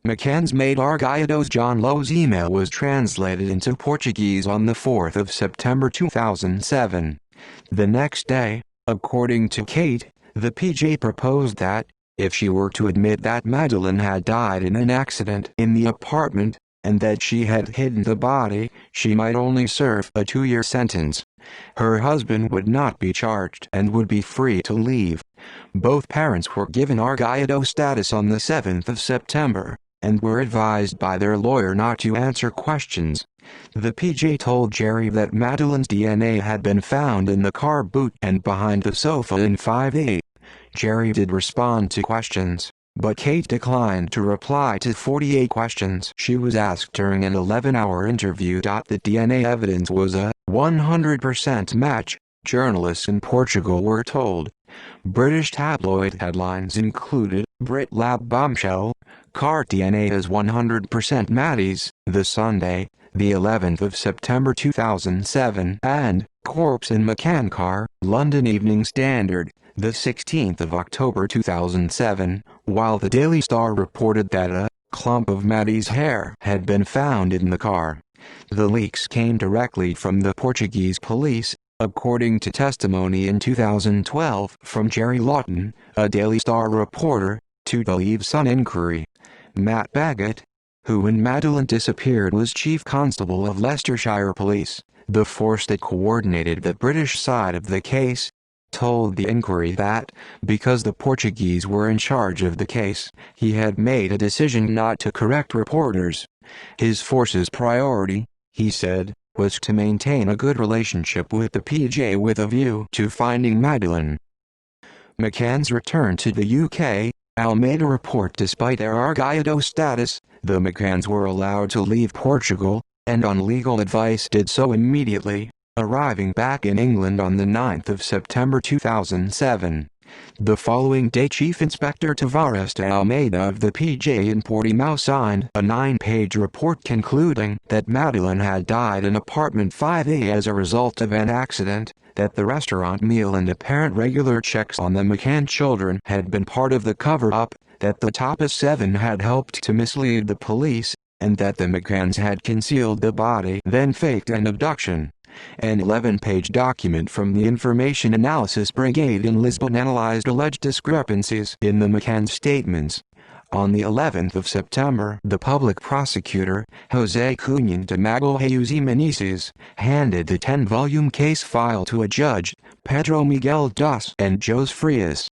McCann's maid Argydos John Lowe's email was translated into Portuguese on the 4th of September 2007. The next day, according to Kate, the PJ proposed that, if she were to admit that Madeleine had died in an accident in the apartment, and that she had hidden the body, she might only serve a 2-year sentence. Her husband would not be charged and would be free to leave. Both parents were given Argydos status on the 7th of September, and were advised by their lawyer not to answer questions. The PJ told Jerry that Madeleine's DNA had been found in the car boot and behind the sofa in 5A. Jerry did respond to questions, but Kate declined to reply to 48 questions she was asked during an 11-hour interview. The DNA evidence was a 100% match, journalists in Portugal were told. British tabloid headlines included, Brit Lab bombshell, car DNA is 100% Maddie's, The Sunday, the 11th of September 2007, and, corpse in McCann car, London Evening Standard, the 16th of October 2007, while the Daily Star reported that a clump of Maddie's hair had been found in the car. The leaks came directly from the Portuguese police, according to testimony in 2012 from Jerry Lawton, a Daily Star reporter, to the Leave Sun inquiry. Matt Baggett, who when Madeleine disappeared was Chief Constable of Leicestershire Police, the force that coordinated the British side of the case, told the inquiry that, because the Portuguese were in charge of the case, he had made a decision not to correct reporters. His force's priority, he said, was to maintain a good relationship with the PJ with a view to finding Madeleine. McCann's return to the UK, Almeida report. Despite their Argydos status, the McCanns were allowed to leave Portugal, and on legal advice did so immediately, arriving back in England on the 9th of September 2007. The following day Chief Inspector Tavares de Almeida of the PJ in Portimão signed a 9-page report concluding that Madeleine had died in apartment 5A as a result of an accident, that the restaurant meal and apparent regular checks on the McCann children had been part of the cover-up, that the Tapas 7 had helped to mislead the police, and that the McCanns had concealed the body then faked an abduction. An 11-page document from the Information Analysis Brigade in Lisbon analyzed alleged discrepancies in the McCann statements. On the 11th of September, the public prosecutor, José Cunha de Magalhães e Menezes, handed the 10-volume case file to a judge, Pedro Miguel dos Anjos Frias.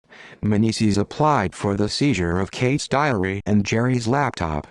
Menezes applied for the seizure of Kate's diary and Jerry's laptop.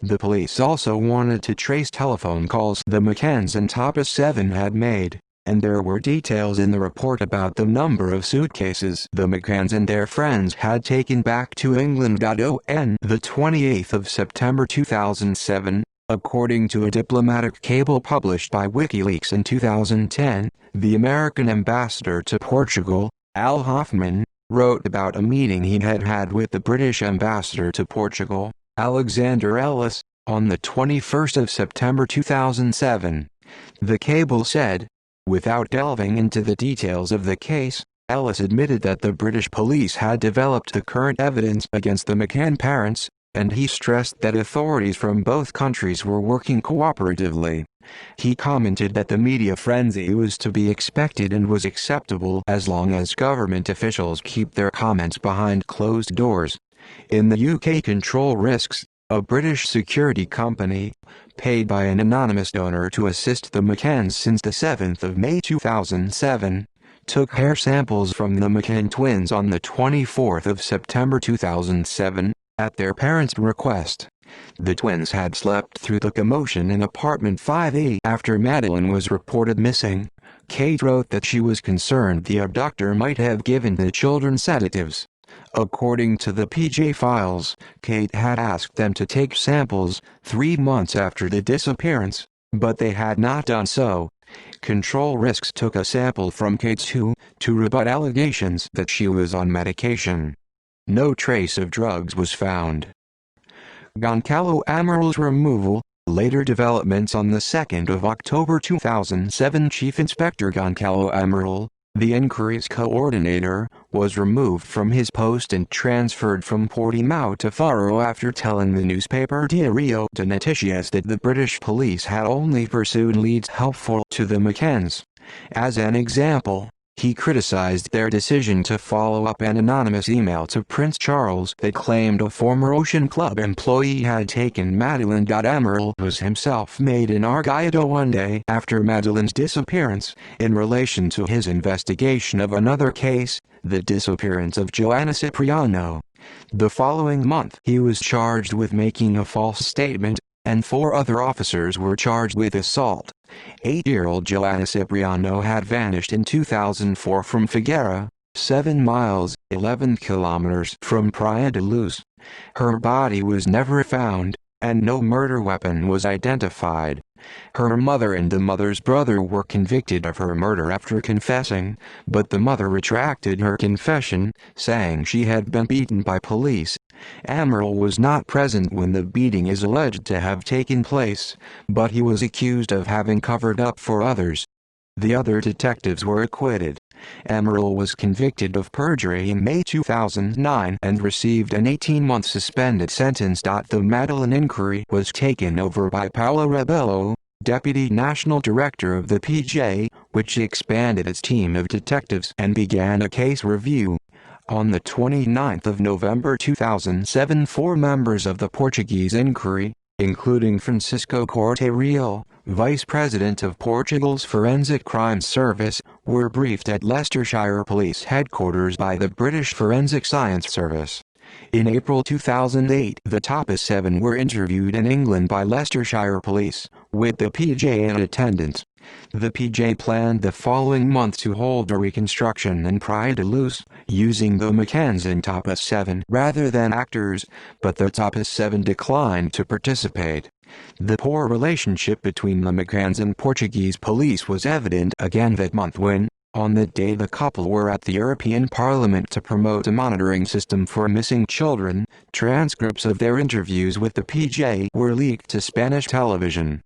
The police also wanted to trace telephone calls the McCanns and Tapas 7 had made, and there were details in the report about the number of suitcases the McCanns and their friends had taken back to England. On the 28th of September 2007, according to a diplomatic cable published by WikiLeaks in 2010, the American ambassador to Portugal, Al Hoffman, wrote about a meeting he had had with the British ambassador to Portugal, Alexander Ellis, on the 21st of September 2007. The cable said, without delving into the details of the case, Ellis admitted that the British police had developed the current evidence against the McCann parents, and he stressed that authorities from both countries were working cooperatively. He commented that the media frenzy was to be expected and was acceptable as long as government officials keep their comments behind closed doors. In the UK, Control Risks, a British security company, paid by an anonymous donor to assist the McCanns since the 7th of May 2007, took hair samples from the McCann twins on the 24th of September 2007, at their parents' request. The twins had slept through the commotion in apartment 5A after Madeleine was reported missing. Kate wrote that she was concerned the abductor might have given the children sedatives. According to the PJ files, Kate had asked them to take samples 3 months after the disappearance, but they had not done so. Control Risks took a sample from Kate's to rebut allegations that she was on medication. No trace of drugs was found. Goncalo Amaral's removal. Later developments. On the 2nd of October 2007, Chief Inspector Goncalo Amaral, The inquiry's coordinator was removed from his post and transferred from Portimao to Faro after telling the newspaper Diario de Noticias that the British police had only pursued leads helpful to the McCanns. As an example, he criticized their decision to follow up an anonymous email to Prince Charles that claimed a former Ocean Club employee had taken Madeleine. Emerald was himself made an Argaido one day after Madeleine's disappearance, in relation to his investigation of another case, the disappearance of Joanna Cipriano. The following month he was charged with making a false statement, and 4 other officers were charged with assault. 8-year-old Joanna Cipriano had vanished in 2004 from Figueira, 7 miles, 11 kilometers from Praia de Luz. Her body was never found, and no murder weapon was identified. Her mother and the mother's brother were convicted of her murder after confessing, but the mother retracted her confession, saying she had been beaten by police. Emerald was not present when the beating is alleged to have taken place, but he was accused of having covered up for others. The other detectives were acquitted. Emerald was convicted of perjury in May 2009 and received an 18-month suspended sentence. The Madeleine inquiry was taken over by Paolo Rebello, Deputy National Director of the PJ, which expanded its team of detectives and began a case review. On the 29th of November 2007, 4 members of the Portuguese inquiry, including Francisco Corte-Real, Vice President of Portugal's Forensic Crimes Service, were briefed at Leicestershire Police Headquarters by the British Forensic Science Service. In April 2008, the top 7 were interviewed in England by Leicestershire Police, with the PJ in attendance. The PJ planned the following month to hold a reconstruction in Praia de Luz, using the McCanns in top 7 rather than actors, but the top 7 declined to participate. The poor relationship between the McCanns and Portuguese police was evident again that month when, on the day the couple were at the European Parliament to promote a monitoring system for missing children, transcripts of their interviews with the PJ were leaked to Spanish television.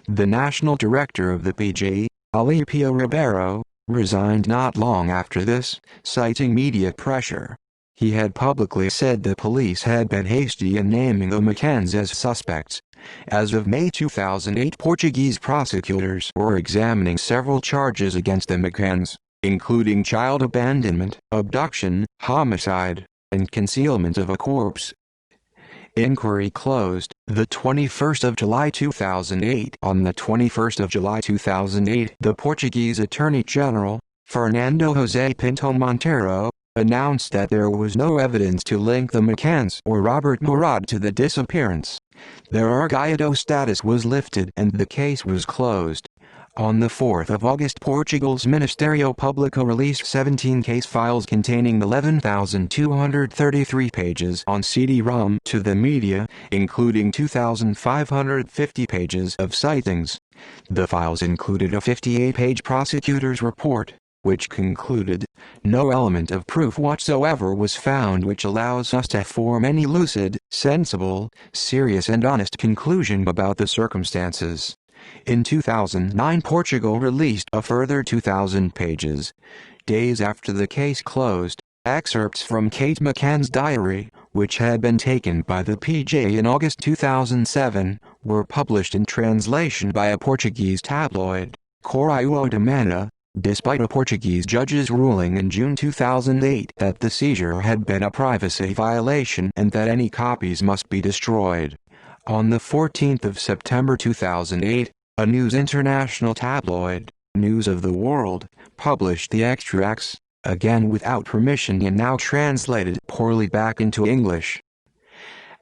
The national director of the PJ, Alipio Ribeiro, resigned not long after this, citing media pressure. He had publicly said the police had been hasty in naming the McCanns as suspects. As of May 2008, Portuguese prosecutors were examining several charges against the McCanns, including child abandonment, abduction, homicide, and concealment of a corpse. Inquiry closed, the 21st of July 2008. On the 21st of July 2008, the Portuguese Attorney General, Fernando José Pinto Monteiro, announced that there was no evidence to link the McCanns or Robert Murad to the disappearance. Their Argaido status was lifted and the case was closed. On the 4th of August, Portugal's Ministério Público released 17 case files containing 11,233 pages on CD-ROM to the media, including 2,550 pages of sightings. The files included a 58-page prosecutor's report, which concluded, "No element of proof whatsoever was found which allows us to form any lucid, sensible, serious and honest conclusion about the circumstances." In 2009, Portugal released a further 2,000 pages. Days after the case closed, excerpts from Kate McCann's diary, which had been taken by the PJ in August 2007, were published in translation by a Portuguese tabloid, Correio da Manhã, despite a Portuguese judge's ruling in June 2008 that the seizure had been a privacy violation and that any copies must be destroyed. On the 14th of September 2008, a News International tabloid, News of the World, published the extracts, again without permission and now translated poorly back into English.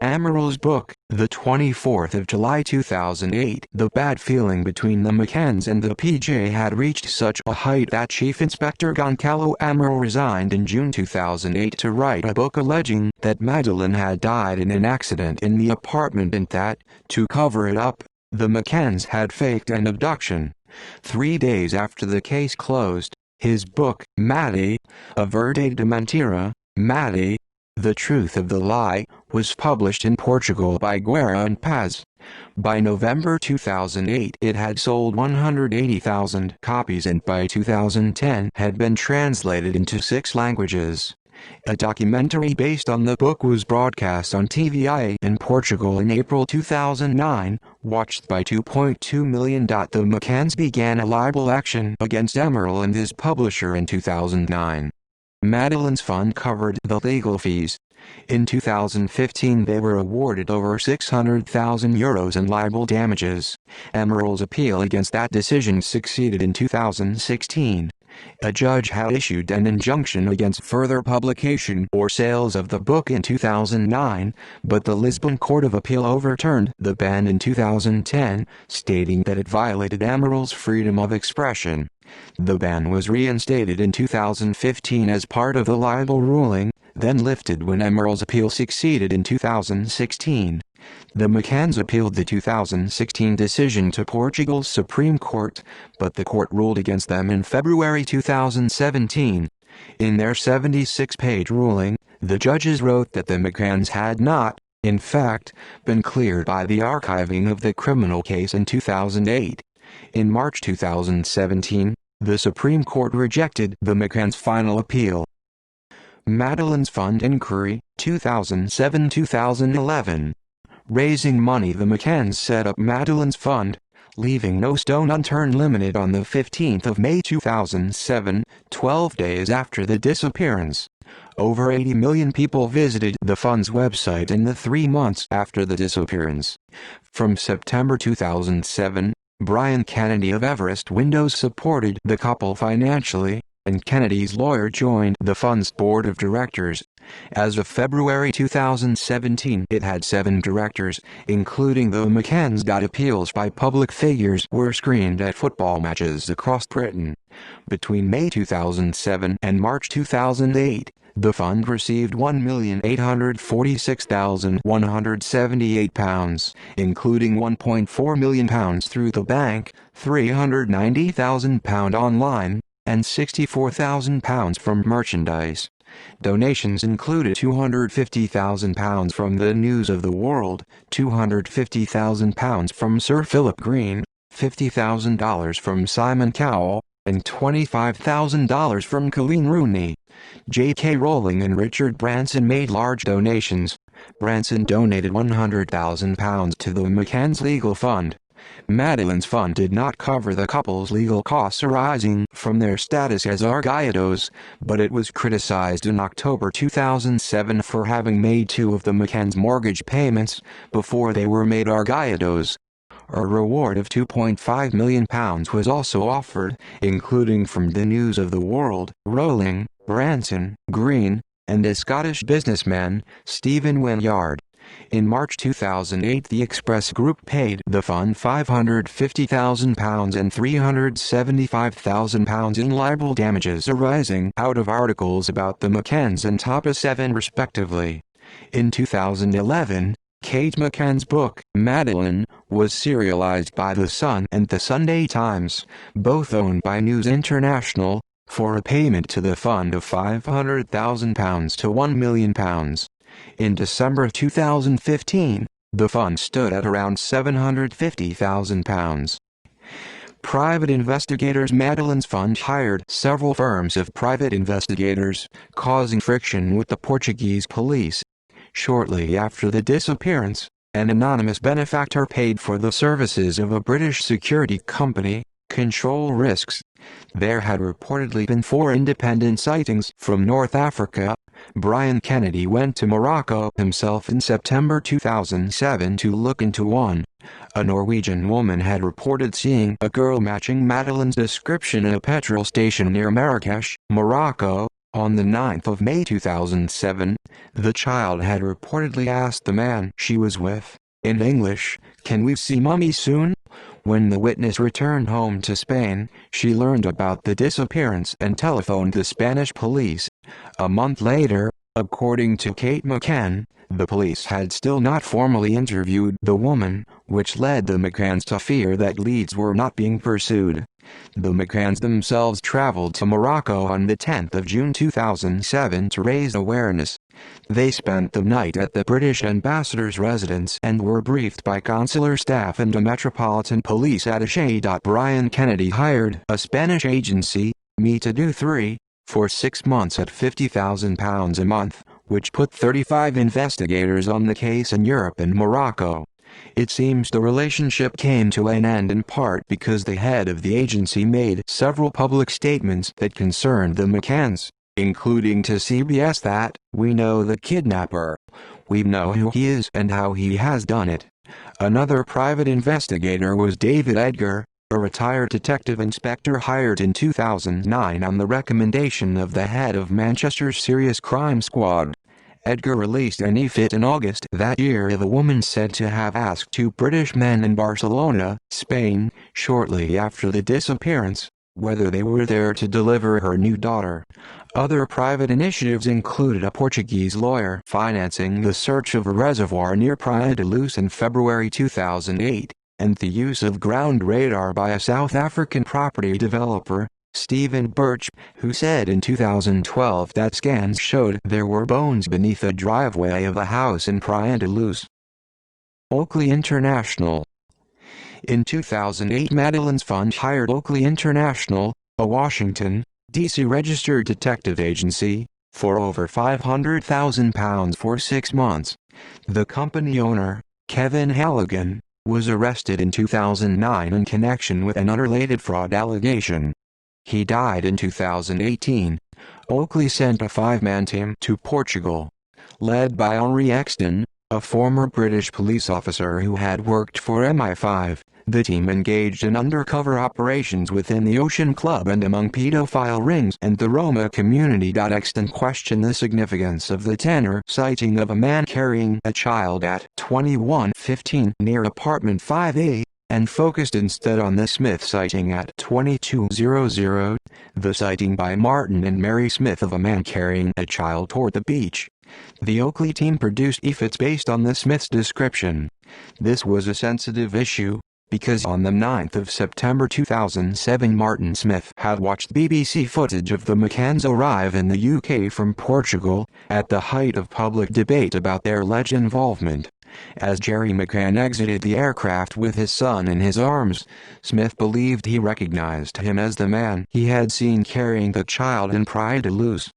Emerald's book, the 24th of July 2008. The bad feeling between the McCanns and the PJ had reached such a height that Chief Inspector Goncalo Emerald resigned in June 2008 to write a book alleging that Madeleine had died in an accident in the apartment and that, to cover it up, the McCanns had faked an abduction. 3 days after the case closed, his book, Maddie, A Verdade de Mentira, Maddie, The Truth of the Lie, was published in Portugal by Guerra and Paz. By November 2008 it had sold 180,000 copies and by 2010 had been translated into 6 languages. A documentary based on the book was broadcast on TVI in Portugal in April 2009, watched by 2.2 million. The McCanns began a libel action against Emerald and his publisher in 2009. Madeleine's fund covered the legal fees. In 2015 they were awarded over €600,000 in libel damages. Emerald's appeal against that decision succeeded in 2016. A judge had issued an injunction against further publication or sales of the book in 2009, but the Lisbon Court of Appeal overturned the ban in 2010, stating that it violated Emerald's freedom of expression. The ban was reinstated in 2015 as part of the libel ruling, then lifted when Emerald's appeal succeeded in 2016. The McCanns appealed the 2016 decision to Portugal's Supreme Court, but the court ruled against them in February 2017. In their 76-page ruling, the judges wrote that the McCanns had not, in fact, been cleared by the archiving of the criminal case in 2008. In March 2017, the Supreme Court rejected the McCanns' final appeal. Madeleine's Fund Inquiry, 2007-2011. Raising money. The McCanns set up Madeleine's Fund, leaving no stone unturned. Limited on the 15th of May 2007, 12 days after the disappearance. Over 80 million people visited the fund's website in the 3 months after the disappearance. From September 2007, Brian Kennedy of Everest Windows supported the couple financially, and Kennedy's lawyer joined the fund's board of directors. As of February 2017, it had 7 directors, including the McCanns. Appeals by public figures were screened at football matches across Britain. Between May 2007 and March 2008, the fund received £1,846,178, including £1.4 million through the bank, £390,000 online, and £64,000 from merchandise. Donations included £250,000 from the News of the World, £250,000 from Sir Philip Green, $50,000 from Simon Cowell, and $25,000 from Colleen Rooney. J.K. Rowling and Richard Branson made large donations. Branson donated £100,000 to the McCanns' legal fund. Madeleine's fund did not cover the couple's legal costs arising from their status as argayados, but it was criticized in October 2007 for having made 2 of the McCanns' mortgage payments before they were made argayados. A reward of £2.5 million was also offered, including from the News of the World, Rowling, Branson, Green, and a Scottish businessman, Stephen Wynyard. In March 2008, the Express Group paid the fund £550,000 and £375,000 in libel damages arising out of articles about the McCanns and Top 7 respectively. In 2011, Kate McCann's book, Madeleine, was serialized by The Sun and The Sunday Times, both owned by News International, for a payment to the fund of £500,000 to £1 million. In December 2015, the fund stood at around £750,000. Private investigators. Madeleine's fund hired several firms of private investigators, causing friction with the Portuguese police. Shortly after the disappearance, an anonymous benefactor paid for the services of a British security company, Control Risks. There had reportedly been 4 independent sightings from North Africa. Brian Kennedy went to Morocco himself in September 2007 to look into one. A Norwegian woman had reported seeing a girl matching Madeleine's description at a petrol station near Marrakesh, Morocco. On the 9th of May 2007, the child had reportedly asked the man she was with, in English, "Can we see Mummy soon?" When the witness returned home to Spain, she learned about the disappearance and telephoned the Spanish police. A month later, according to Kate McCann, the police had still not formally interviewed the woman, which led the McCanns to fear that leads were not being pursued. The McCanns themselves traveled to Morocco on the 10th of June 2007 to raise awareness. They spent the night at the British ambassador's residence and were briefed by consular staff and a Metropolitan Police attaché. Brian Kennedy hired a Spanish agency, Me to Do 3, for 6 months at £50,000 a month, which put 35 investigators on the case in Europe and Morocco. It seems the relationship came to an end in part because the head of the agency made several public statements that concerned the McCanns, including to CBS that, "We know the kidnapper. We know who he is and how he has done it." Another private investigator was David Edgar, a retired detective inspector hired in 2009 on the recommendation of the head of Manchester's Serious Crime Squad. Edgar released an e-fit in August that year of a woman said to have asked two British men in Barcelona, Spain, shortly after the disappearance, whether they were there to deliver her new daughter. Other private initiatives included a Portuguese lawyer financing the search of a reservoir near Praia de Luz in February 2008, and the use of ground radar by a South African property developer, Stephen Birch, who said in 2012 that scans showed there were bones beneath a driveway of a house in Praia de Luz. Oakley International. In 2008, Madeleine's fund hired Oakley International, a Washington, D.C. registered detective agency, for over £500,000 for 6 months. The company owner, Kevin Halligan, was arrested in 2009 in connection with an unrelated fraud allegation. He died in 2018. Oakley sent a 5-man team to Portugal, led by Henri Exton, a former British police officer who had worked for MI5. The team engaged in undercover operations within the Ocean Club and among pedophile rings and the Roma community. Exton questioned the significance of the Tanner sighting of a man carrying a child at 2115 near apartment 5A, and focused instead on the Smith sighting at 2200, the sighting by Martin and Mary Smith of a man carrying a child toward the beach. The Oakley team produced e-fits based on the Smith's description. This was a sensitive issue, because on the 9th of September 2007 Martin Smith had watched BBC footage of the McCanns arrive in the UK from Portugal, at the height of public debate about their alleged involvement. As Gerry McCann exited the aircraft with his son in his arms, Smith believed he recognized him as the man he had seen carrying the child in Praia de Luz.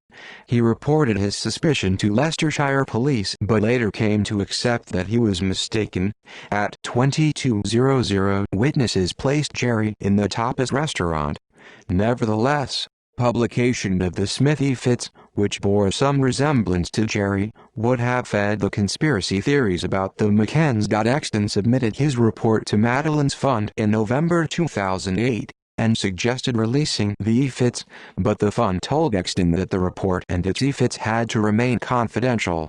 He reported his suspicion to Leicestershire police but later came to accept that he was mistaken. At 2200, witnesses placed Gerry in the Tapas restaurant. Nevertheless, publication of the Smith e-fits, which bore some resemblance to Gerry, would have fed the conspiracy theories about the McCanns. Exton submitted his report to Madeleine's fund in November 2008. And suggested releasing the e-fits, but the fund told Exton that the report and its e-fits had to remain confidential.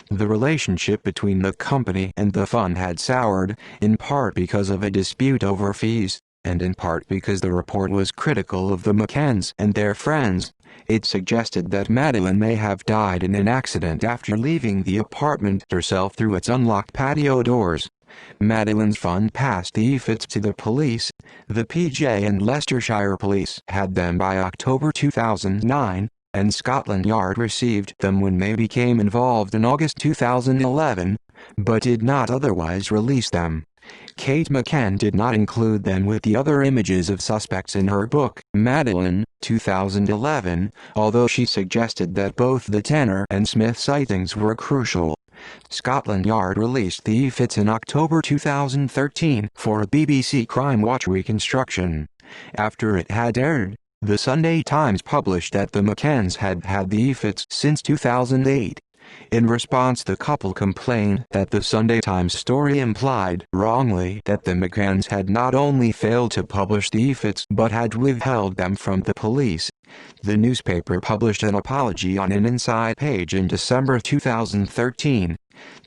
The relationship between the company and the fund had soured, in part because of a dispute over fees, and in part because the report was critical of the McCanns and their friends. It suggested that Madeleine may have died in an accident after leaving the apartment herself through its unlocked patio doors. Madeleine's fund passed the e-fits to the police. The PJ and Leicestershire police had them by October 2009, and Scotland Yard received them when they became involved in August 2011, but did not otherwise release them. Kate McCann did not include them with the other images of suspects in her book, Madeleine, 2011, although she suggested that both the Tanner and Smith sightings were crucial. Scotland Yard released the e-fits in October 2013 for a BBC Crime Watch reconstruction. After it had aired, the Sunday Times published that the McCanns had had the e-fits since 2008. In response, the couple complained that the Sunday Times story implied wrongly that the McCanns had not only failed to publish the e-fits but had withheld them from the police. The newspaper published an apology on an inside page in December 2013.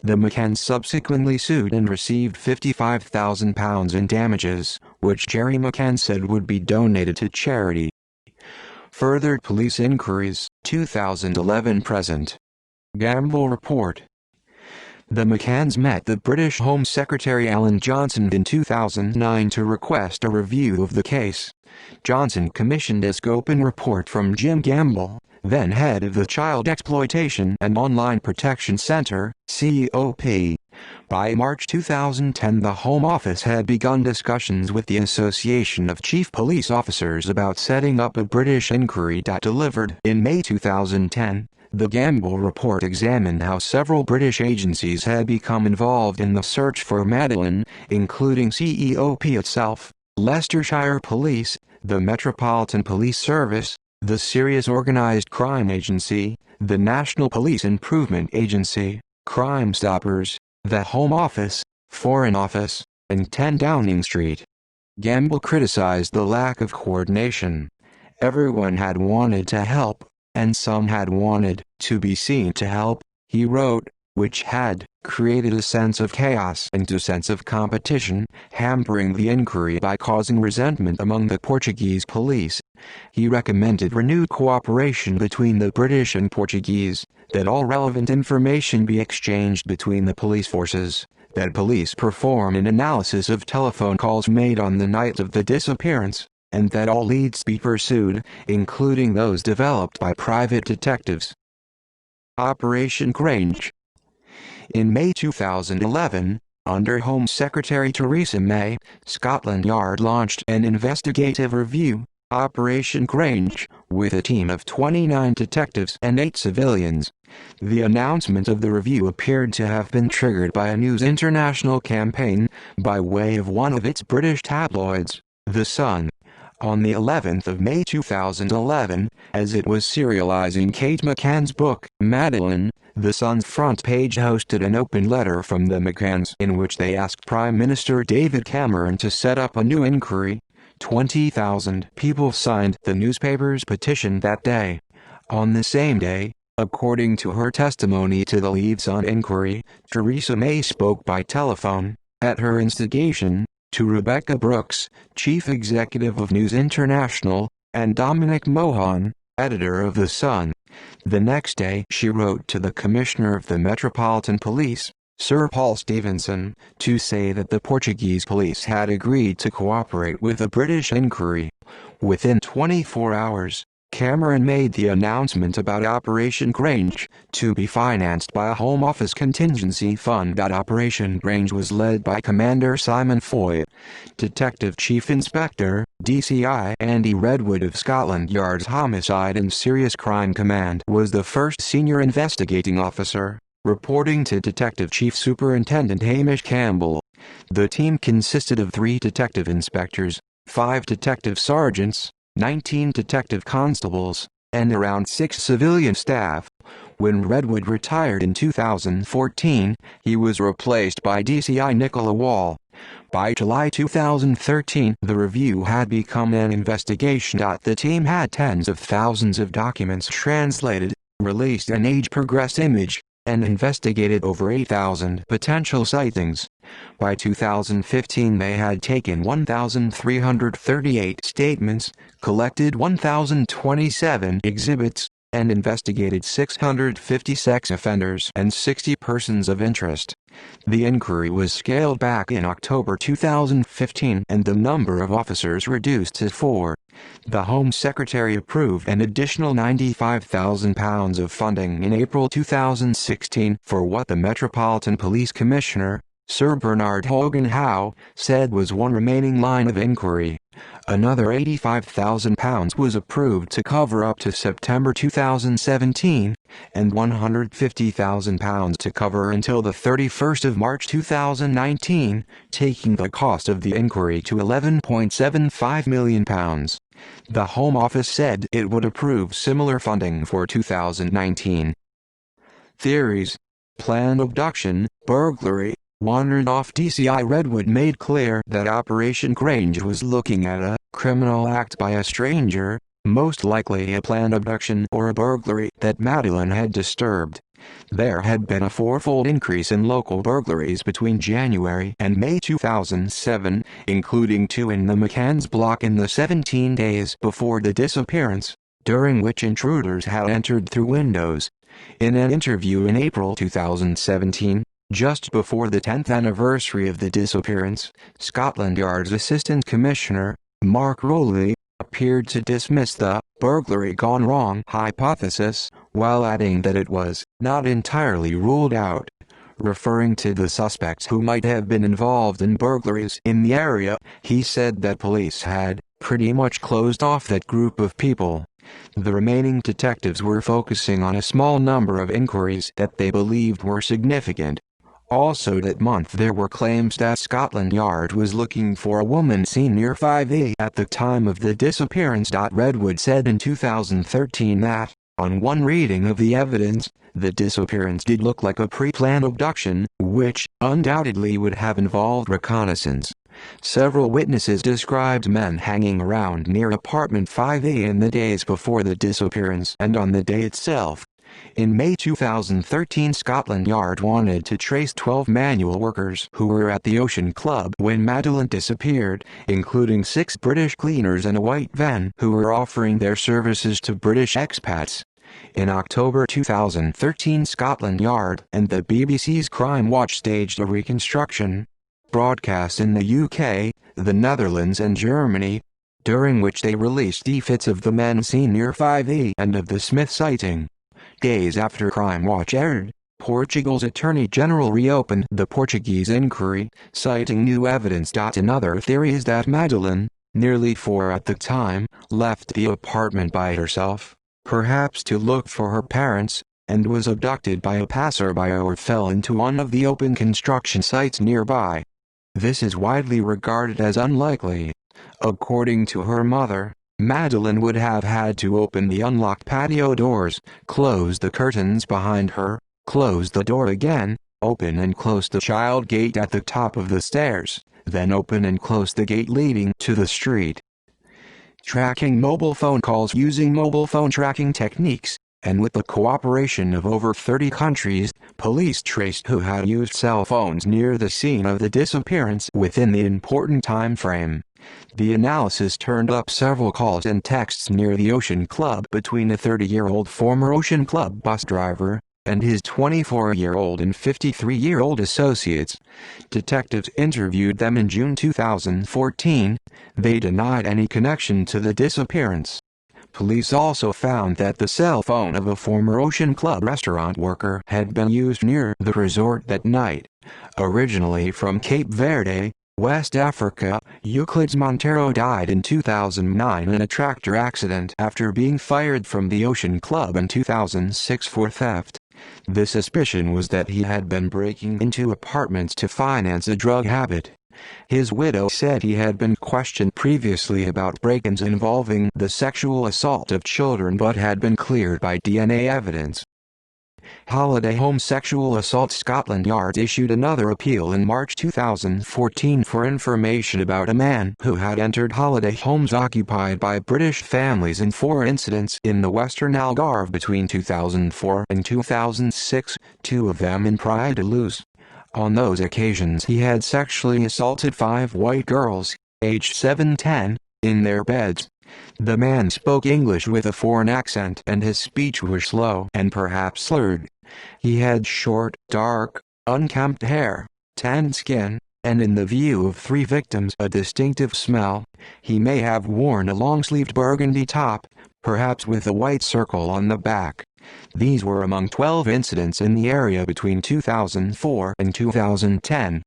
The McCanns subsequently sued and received £55,000 in damages, which Gerry McCann said would be donated to charity. Further police inquiries, 2011-present. Gamble Report. The McCanns met the British Home Secretary Alan Johnson in 2009 to request a review of the case. Johnson commissioned a scoping report from Jim Gamble, then head of the Child Exploitation and Online Protection Center, COP. By March 2010, the Home Office had begun discussions with the Association of Chief Police Officers about setting up a British inquiry. Delivered in May 2010, the Gamble report examined how several British agencies had become involved in the search for Madeleine, including CEOP itself, Leicestershire Police, the Metropolitan Police Service, the Serious Organised Crime Agency, the National Police Improvement Agency, Crime Stoppers, the Home Office, Foreign Office, and 10 Downing Street. Gamble criticized the lack of coordination. Everyone had wanted to help, and some had wanted to be seen to help, he wrote, which had created a sense of chaos and a sense of competition, hampering the inquiry by causing resentment among the Portuguese police. He recommended renewed cooperation between the British and Portuguese, that all relevant information be exchanged between the police forces, that police perform an analysis of telephone calls made on the night of the disappearance, and that all leads be pursued, including those developed by private detectives. Operation Grange. In May 2011, under Home Secretary Theresa May, Scotland Yard launched an investigative review, Operation Grange, with a team of 29 detectives and 8 civilians. The announcement of the review appeared to have been triggered by a News International campaign, by way of one of its British tabloids, The Sun. On the 11th of May 2011, as it was serializing Kate McCann's book, Madeleine, The Sun's front page hosted an open letter from the McCanns in which they asked Prime Minister David Cameron to set up a new inquiry. 20,000 people signed the newspaper's petition that day. On the same day, according to her testimony to the Leave Sun inquiry, Theresa May spoke by telephone, at her instigation, to Rebecca Brooks, chief executive of News International, and Dominic Mohan, editor of The Sun. The next day she wrote to the Commissioner of the Metropolitan Police, Sir Paul Stevenson, to say that the Portuguese police had agreed to cooperate with a British inquiry. Within 24 hours, Cameron made the announcement about Operation Grange, to be financed by a Home Office contingency fund. Operation Grange was led by Commander Simon Foy. Detective Chief Inspector, DCI Andy Redwood of Scotland Yard's Homicide and Serious Crime Command was the first senior investigating officer, reporting to Detective Chief Superintendent Hamish Campbell. The team consisted of 3 detective inspectors, 5 detective sergeants, 19 detective constables, and around 6 civilian staff. When Redwood retired in 2014, he was replaced by DCI Nicola Wall. By July 2013, the review had become an investigation. The team had tens of thousands of documents translated, released an age-progressed image, and investigated over 8,000 potential sightings. By 2015 they had taken 1,338 statements, collected 1,027 exhibits, and investigated 650 sex offenders and 60 persons of interest. The inquiry was scaled back in October 2015 and the number of officers reduced to 4. The Home Secretary approved an additional £95,000 of funding in April 2016 for what the Metropolitan Police Commissioner, Sir Bernard Hogan Howe, said was one remaining line of inquiry. Another £85,000 was approved to cover up to September 2017, and £150,000 to cover until the 31st of March 2019, taking the cost of the inquiry to £11.75 million. The Home Office said it would approve similar funding for 2019. Theories: planned abduction, burglary, wandered off. DCI Redwood made clear that Operation Grange was looking at a criminal act by a stranger, most likely a planned abduction or a burglary that Madeleine had disturbed. There had been a 4-fold increase in local burglaries between January and May 2007, including 2 in the McCann's block in the 17 days before the disappearance, during which intruders had entered through windows. In an interview in April 2017, just before the 10th anniversary of the disappearance, Scotland Yard's Assistant Commissioner, Mark Rowley, appeared to dismiss the burglary gone wrong hypothesis, while adding that it was not entirely ruled out. Referring to the suspects who might have been involved in burglaries in the area, he said that police had pretty much closed off that group of people. The remaining detectives were focusing on a small number of inquiries that they believed were significant. Also that month there were claims that Scotland Yard was looking for a woman seen near 5A at the time of the disappearance. Redwood said in 2013 that, on one reading of the evidence, the disappearance did look like a pre-planned abduction, which undoubtedly would have involved reconnaissance. Several witnesses described men hanging around near apartment 5A in the days before the disappearance and on the day itself. In May 2013, Scotland Yard wanted to trace 12 manual workers who were at the Ocean Club when Madeleine disappeared, including 6 British cleaners and a white van who were offering their services to British expats. In October 2013, Scotland Yard and the BBC's Crime Watch staged a reconstruction broadcast in the UK, the Netherlands and Germany, during which they released defits of the men seen near 5A and of the Smith sighting. Days after Crime Watch aired, Portugal's Attorney General reopened the Portuguese inquiry, citing new evidence. And other theories that Madeleine, nearly 4 at the time, left the apartment by herself, perhaps to look for her parents, and was abducted by a passerby or fell into one of the open construction sites nearby. This is widely regarded as unlikely. According to her mother, Madeleine would have had to open the unlocked patio doors, close the curtains behind her, close the door again, open and close the child gate at the top of the stairs, then open and close the gate leading to the street. Tracking mobile phone calls using mobile phone tracking techniques, and with the cooperation of over 30 countries, police traced who had used cell phones near the scene of the disappearance within the important time frame. The analysis turned up several calls and texts near the Ocean Club between a 30-year-old former Ocean Club bus driver and his 24-year-old and 53-year-old associates. Detectives interviewed them in June 2014. They denied any connection to the disappearance. Police also found that the cell phone of a former Ocean Club restaurant worker had been used near the resort that night. Originally from Cape Verde, West Africa, Euclides Montero died in 2009 in a tractor accident after being fired from the Ocean Club in 2006 for theft. The suspicion was that he had been breaking into apartments to finance a drug habit. His widow said he had been questioned previously about break-ins involving the sexual assault of children but had been cleared by DNA evidence. Holiday Home sexual assault. Scotland Yard issued another appeal in March 2014 for information about a man who had entered holiday homes occupied by British families in 4 incidents in the Western Algarve between 2004 and 2006, 2 of them in Praia da Luz. On those occasions he had sexually assaulted 5 white girls, aged 7–10, in their beds. The man spoke English with a foreign accent and his speech was slow and perhaps slurred. He had short, dark, unkempt hair, tanned skin, and in the view of 3 victims a distinctive smell. He may have worn a long-sleeved burgundy top, perhaps with a white circle on the back. These were among 12 incidents in the area between 2004 and 2010.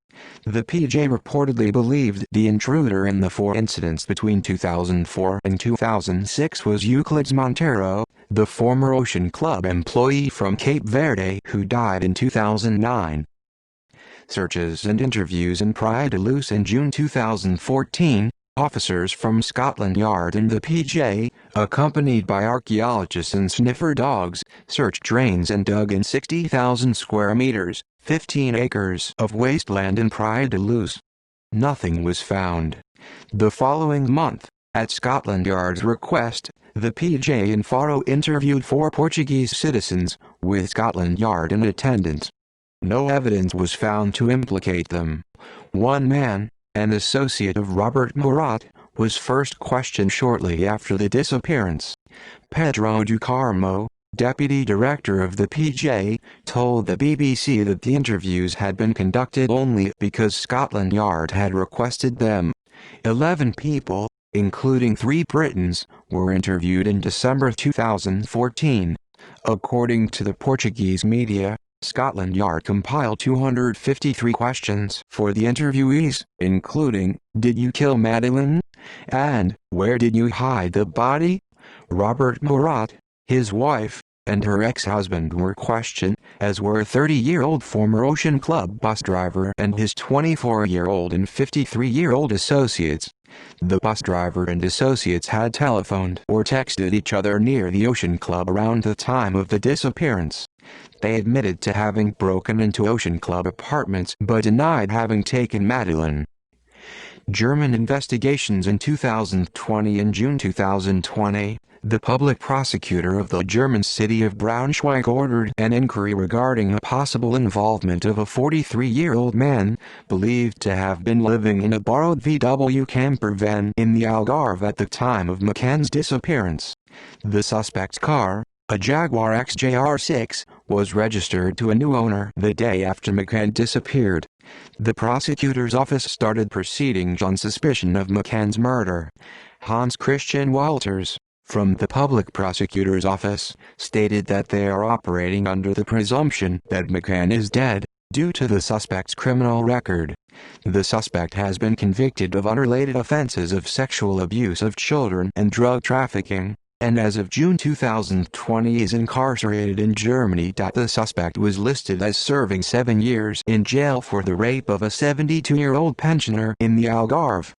The PJ reportedly believed the intruder in the 4 incidents between 2004 and 2006 was Euclides Montero, the former Ocean Club employee from Cape Verde who died in 2009. Searches and interviews in Praia da Luz. In June 2014, officers from Scotland Yard and the PJ, accompanied by archaeologists and sniffer dogs, searched drains and dug in 60,000 square meters, 15 acres of wasteland in Praia da Luz. Nothing was found. The following month, at Scotland Yard's request, the PJ in Faro interviewed 4 Portuguese citizens, with Scotland Yard in attendance. No evidence was found to implicate them. One man, an associate of Robert Murat, was first questioned shortly after the disappearance. Pedro do Carmo, deputy director of the PJ, told the BBC that the interviews had been conducted only because Scotland Yard had requested them. 11 people, including 3 Britons, were interviewed in December 2014. According to the Portuguese media, Scotland Yard compiled 253 questions for the interviewees, including, "Did you kill Madeleine?" and "Where did you hide the body?" Robert Murat, his wife, and her ex-husband were questioned, as were 30-year-old former Ocean Club bus driver and his 24-year-old and 53-year-old associates. The bus driver and associates had telephoned or texted each other near the Ocean Club around the time of the disappearance. They admitted to having broken into Ocean Club apartments but denied having taken Madeleine. German investigations in 2020. In June 2020, the public prosecutor of the German city of Braunschweig ordered an inquiry regarding a possible involvement of a 43-year-old man, believed to have been living in a borrowed VW camper van in the Algarve at the time of McCann's disappearance. The suspect's car, a Jaguar XJR6, was registered to a new owner the day after McCann disappeared. The prosecutor's office started proceedings on suspicion of McCann's murder. Hans Christian Walters, from the public prosecutor's office, stated that they are operating under the presumption that McCann is dead, due to the suspect's criminal record. The suspect has been convicted of unrelated offenses of sexual abuse of children and drug trafficking, and as of June 2020 is incarcerated in Germany. The suspect was listed as serving 7 years in jail for the rape of a 72-year-old pensioner in the Algarve.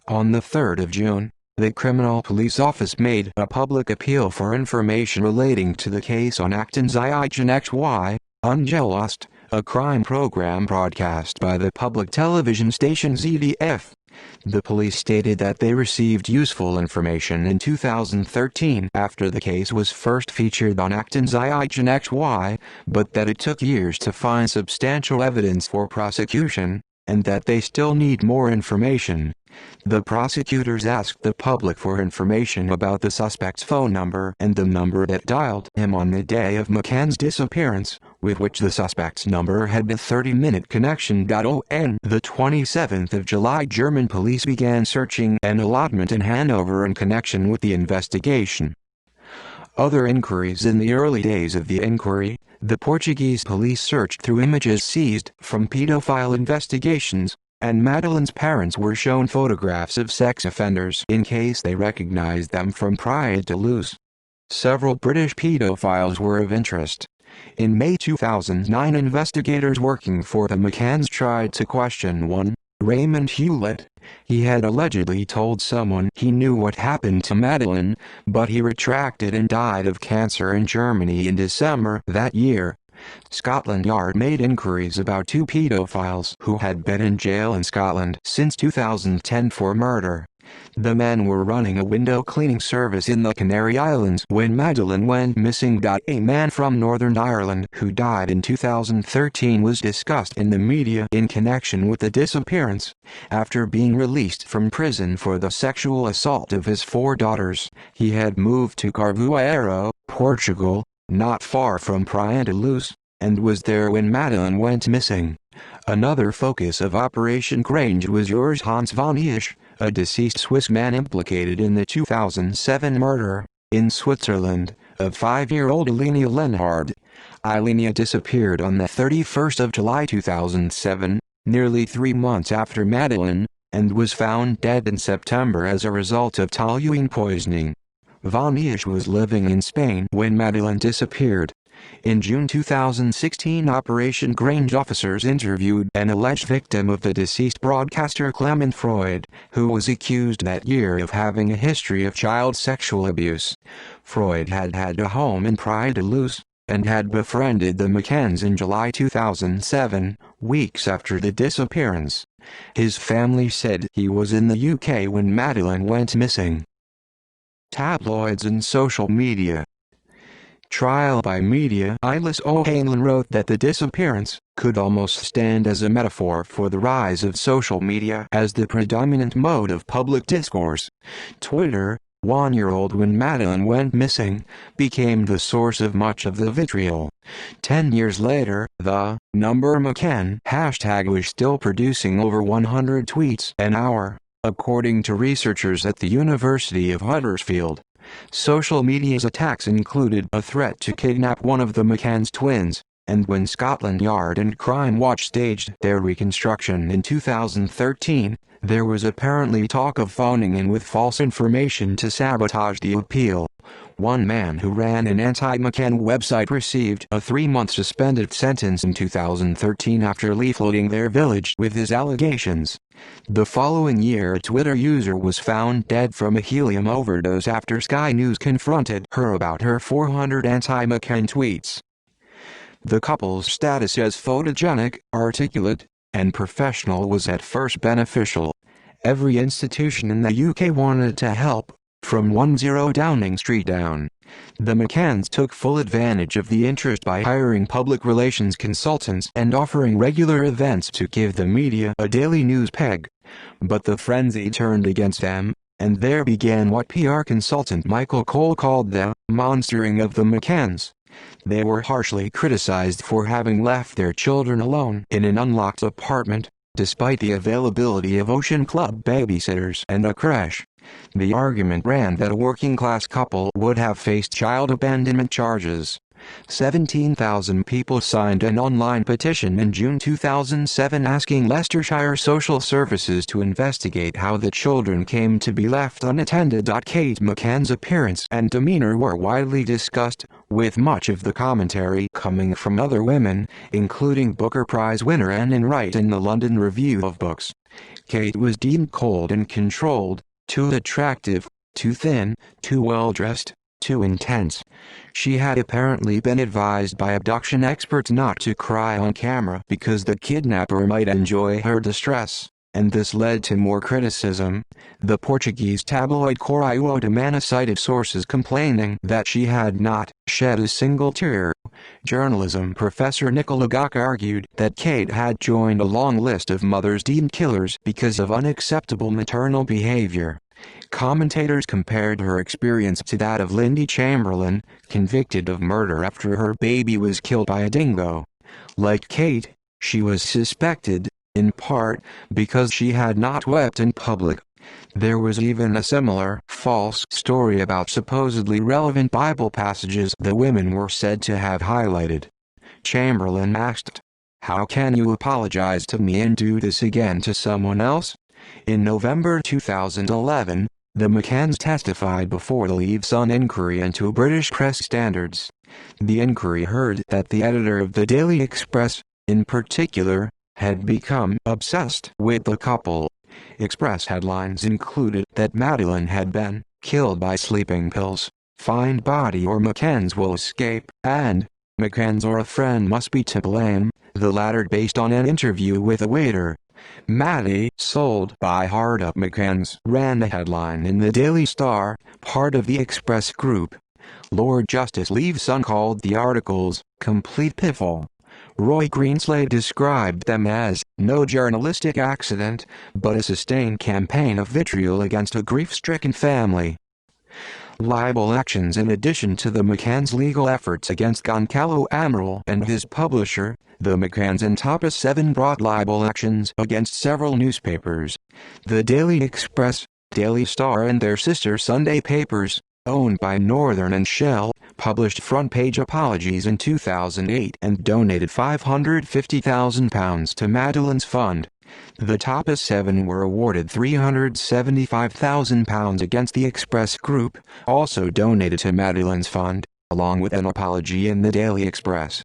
On the 3rd of June, the Criminal Police Office made a public appeal for information relating to the case on Acton XY, Unsolved, a crime program broadcast by the public television station ZDF. The police stated that they received useful information in 2013 after the case was first featured on Acton XY, but that it took years to find substantial evidence for prosecution, and that they still need more information. The prosecutors asked the public for information about the suspect's phone number and the number that dialed him on the day of McCann's disappearance, with which the suspect's number had been 30-minute connection. On the 27th of July, German police began searching an allotment in Hanover in connection with the investigation. Other inquiries. In the early days of the inquiry, the Portuguese police searched through images seized from pedophile investigations, and Madeleine's parents were shown photographs of sex offenders in case they recognized them from Praia da Luz. Several British pedophiles were of interest. In May 2009, investigators working for the McCanns tried to question one, Raymond Hewlett. He had allegedly told someone he knew what happened to Madeleine, but he retracted and died of cancer in Germany in December that year. Scotland Yard made inquiries about 2 pedophiles who had been in jail in Scotland since 2010 for murder. The men were running a window cleaning service in the Canary Islands when Madeleine went missing. A man from Northern Ireland who died in 2013 was discussed in the media in connection with the disappearance. After being released from prison for the sexual assault of his 4 daughters, he had moved to Carvoeiro, Portugal, not far from Praia da Luz, and was there when Madeleine went missing. Another focus of Operation Grange was Urs Hans von Esch, a deceased Swiss man implicated in the 2007 murder, in Switzerland, of 5-year-old Elenia Lenhard. Elenia disappeared on the 31st of July 2007, nearly 3 months after Madeleine, and was found dead in September as a result of toluene poisoning. Von Esch was living in Spain when Madeleine disappeared. In June 2016, Operation Grange officers interviewed an alleged victim of the deceased broadcaster Clement Freud, who was accused that year of having a history of child sexual abuse. Freud had had a home in Praia da Luz, and had befriended the McCanns in July 2007, weeks after the disappearance. His family said he was in the UK when Madeleine went missing. Tabloids and social media. Trial by media. Eilish O'Hanlon wrote that the disappearance could almost stand as a metaphor for the rise of social media as the predominant mode of public discourse. Twitter, 1-year-old when Madeleine went missing, became the source of much of the vitriol. 10 years later, the #McCann hashtag was still producing over 100 tweets an hour. According to researchers at the University of Huddersfield, social media's attacks included a threat to kidnap one of the McCann's twins, and when Scotland Yard and Crime Watch staged their reconstruction in 2013, there was apparently talk of phoning in with false information to sabotage the appeal. One man who ran an anti-McCann website received a 3-month suspended sentence in 2013 after leafleting their village with his allegations. The following year, a Twitter user was found dead from a helium overdose after Sky News confronted her about her 400 anti-McCann tweets. The couple's status as photogenic, articulate, and professional was at first beneficial. Every institution in the UK wanted to help, from 10 Downing Street down. The McCanns took full advantage of the interest by hiring public relations consultants and offering regular events to give the media a daily news peg. But the frenzy turned against them, and there began what PR consultant Michael Cole called the monstering of the McCanns. They were harshly criticized for having left their children alone in an unlocked apartment, despite the availability of Ocean Club babysitters and a creche. The argument ran that a working-class couple would have faced child abandonment charges. 17,000 people signed an online petition in June 2007 asking Leicestershire Social Services to investigate how the children came to be left unattended. Kate McCann's appearance and demeanor were widely discussed, with much of the commentary coming from other women, including Booker Prize winner Anne Wright in the London Review of Books. Kate was deemed cold and controlled, too attractive, too thin, too well-dressed, too intense. She had apparently been advised by abduction experts not to cry on camera because the kidnapper might enjoy her distress, and this led to more criticism. The Portuguese tabloid Correio da Manhã cited sources complaining that she had not shed a single tear. Journalism professor Nicola Gok argued that Kate had joined a long list of mothers deemed killers because of unacceptable maternal behavior. Commentators compared her experience to that of Lindy Chamberlain, convicted of murder after her baby was killed by a dingo. Like Kate, she was suspected, in part, because she had not wept in public. There was even a similar, false story about supposedly relevant Bible passages the women were said to have highlighted. Chamberlain asked, "How can you apologize to me and do this again to someone else?" In November 2011, the McCanns testified before the Leave Sun inquiry into British press standards. The inquiry heard that the editor of the Daily Express, in particular, had become obsessed with the couple. Express headlines included that Madeleine had been killed by sleeping pills, find body or McCanns will escape, and McCanns or a friend must be to blame, the latter based on an interview with a waiter. Maddie, sold by Hard Up McCanns, ran the headline in the Daily Star, part of the Express Group. Lord Justice Leave Sun called the articles complete piffle. Roy Greenslade described them as no journalistic accident, but a sustained campaign of vitriol against a grief-stricken family. Libel actions. In addition to the McCanns' legal efforts against Goncalo Amaral and his publisher, the McCanns and Tapas 7 brought libel actions against several newspapers. The Daily Express, Daily Star and their sister Sunday papers, owned by Northern and Shell, published front-page apologies in 2008 and donated £550,000 to Madeleine's fund. The Tapas 7 were awarded £375,000 against the Express Group, also donated to Madeleine's fund, along with an apology in the Daily Express.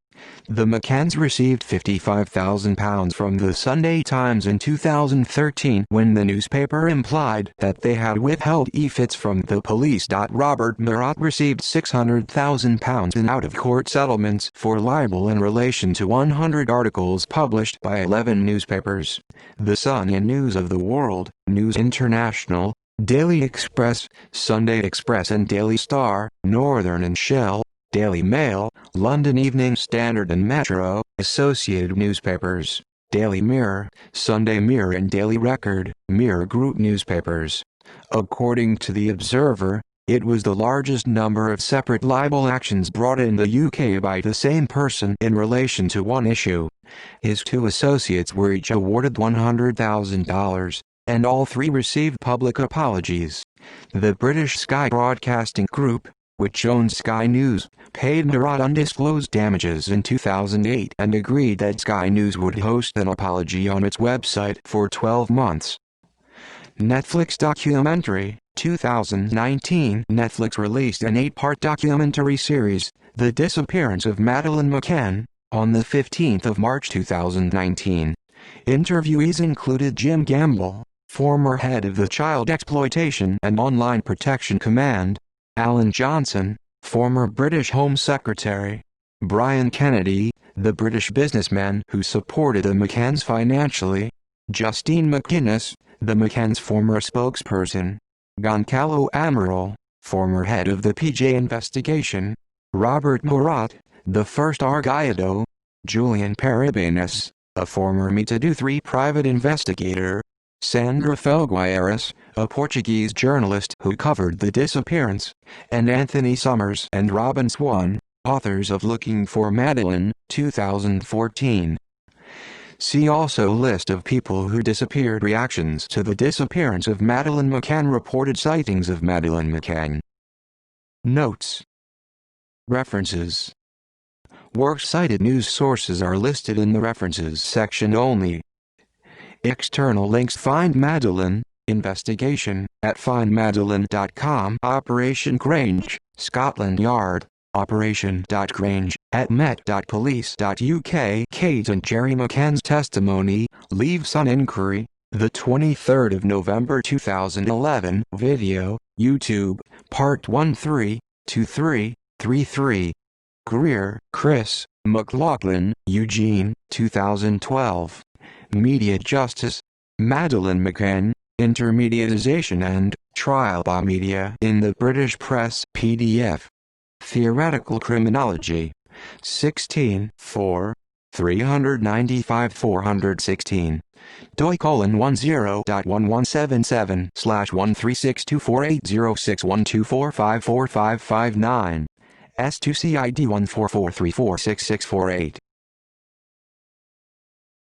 The McCanns received £55,000 from the Sunday Times in 2013 when the newspaper implied that they had withheld e-fits from the police. Robert Murat received £600,000 in out-of-court settlements for libel in relation to 100 articles published by 11 newspapers: The Sun and News of the World, News International, Daily Express, Sunday Express and Daily Star, Northern and Shell, Daily Mail, London Evening Standard and Metro, associated newspapers, Daily Mirror, Sunday Mirror and Daily Record, Mirror Group newspapers. According to The Observer, it was the largest number of separate libel actions brought in the UK by the same person in relation to one issue. His two associates were each awarded $100,000. and all three received public apologies. The British Sky Broadcasting Group, which owns Sky News, paid Murad undisclosed damages in 2008 and agreed that Sky News would host an apology on its website for 12 months. Netflix documentary, 2019. Netflix released an 8-part documentary series, The Disappearance of Madeleine Mccann, on the 15th of March 2019. Interviewees included Jim Gamble, former head of the Child Exploitation and Online Protection Command; Alan Johnson, former British Home Secretary; Brian Kennedy, the British businessman who supported the McCanns financially; Justine McGuinness, the McCanns' former spokesperson; Goncalo Amaral, former head of the PJ investigation; Robert Murat, the first Argallado; Julian Peribanes, a former Meta-Do3 private investigator; Sandra Felgueiras, a Portuguese journalist who covered the disappearance; and Anthony Summers and Robin Swan, authors of Looking for Madeleine, 2014. See also List of people who disappeared. Reactions to the disappearance of Madeleine McCann. Reported sightings of Madeleine McCann. Notes. References. Works cited. News sources are listed in the references section only. External links. Find Madeleine investigation at findmadeleine.com. Operation Grange, Scotland Yard. Operation.Grange at met.police.uk. Kate and Jerry McCann's testimony leaves on inquiry. The 23rd of November 2011. Video, YouTube, Part 132333. Greer, Chris, McLaughlin, Eugene, 2012. Media Justice. Madeleine McCann, Intermediatization and Trial by Media in the British Press. PDF. Theoretical Criminology. 16 4, 395-416. doi:1177/136248061245559. S2CID 144346648.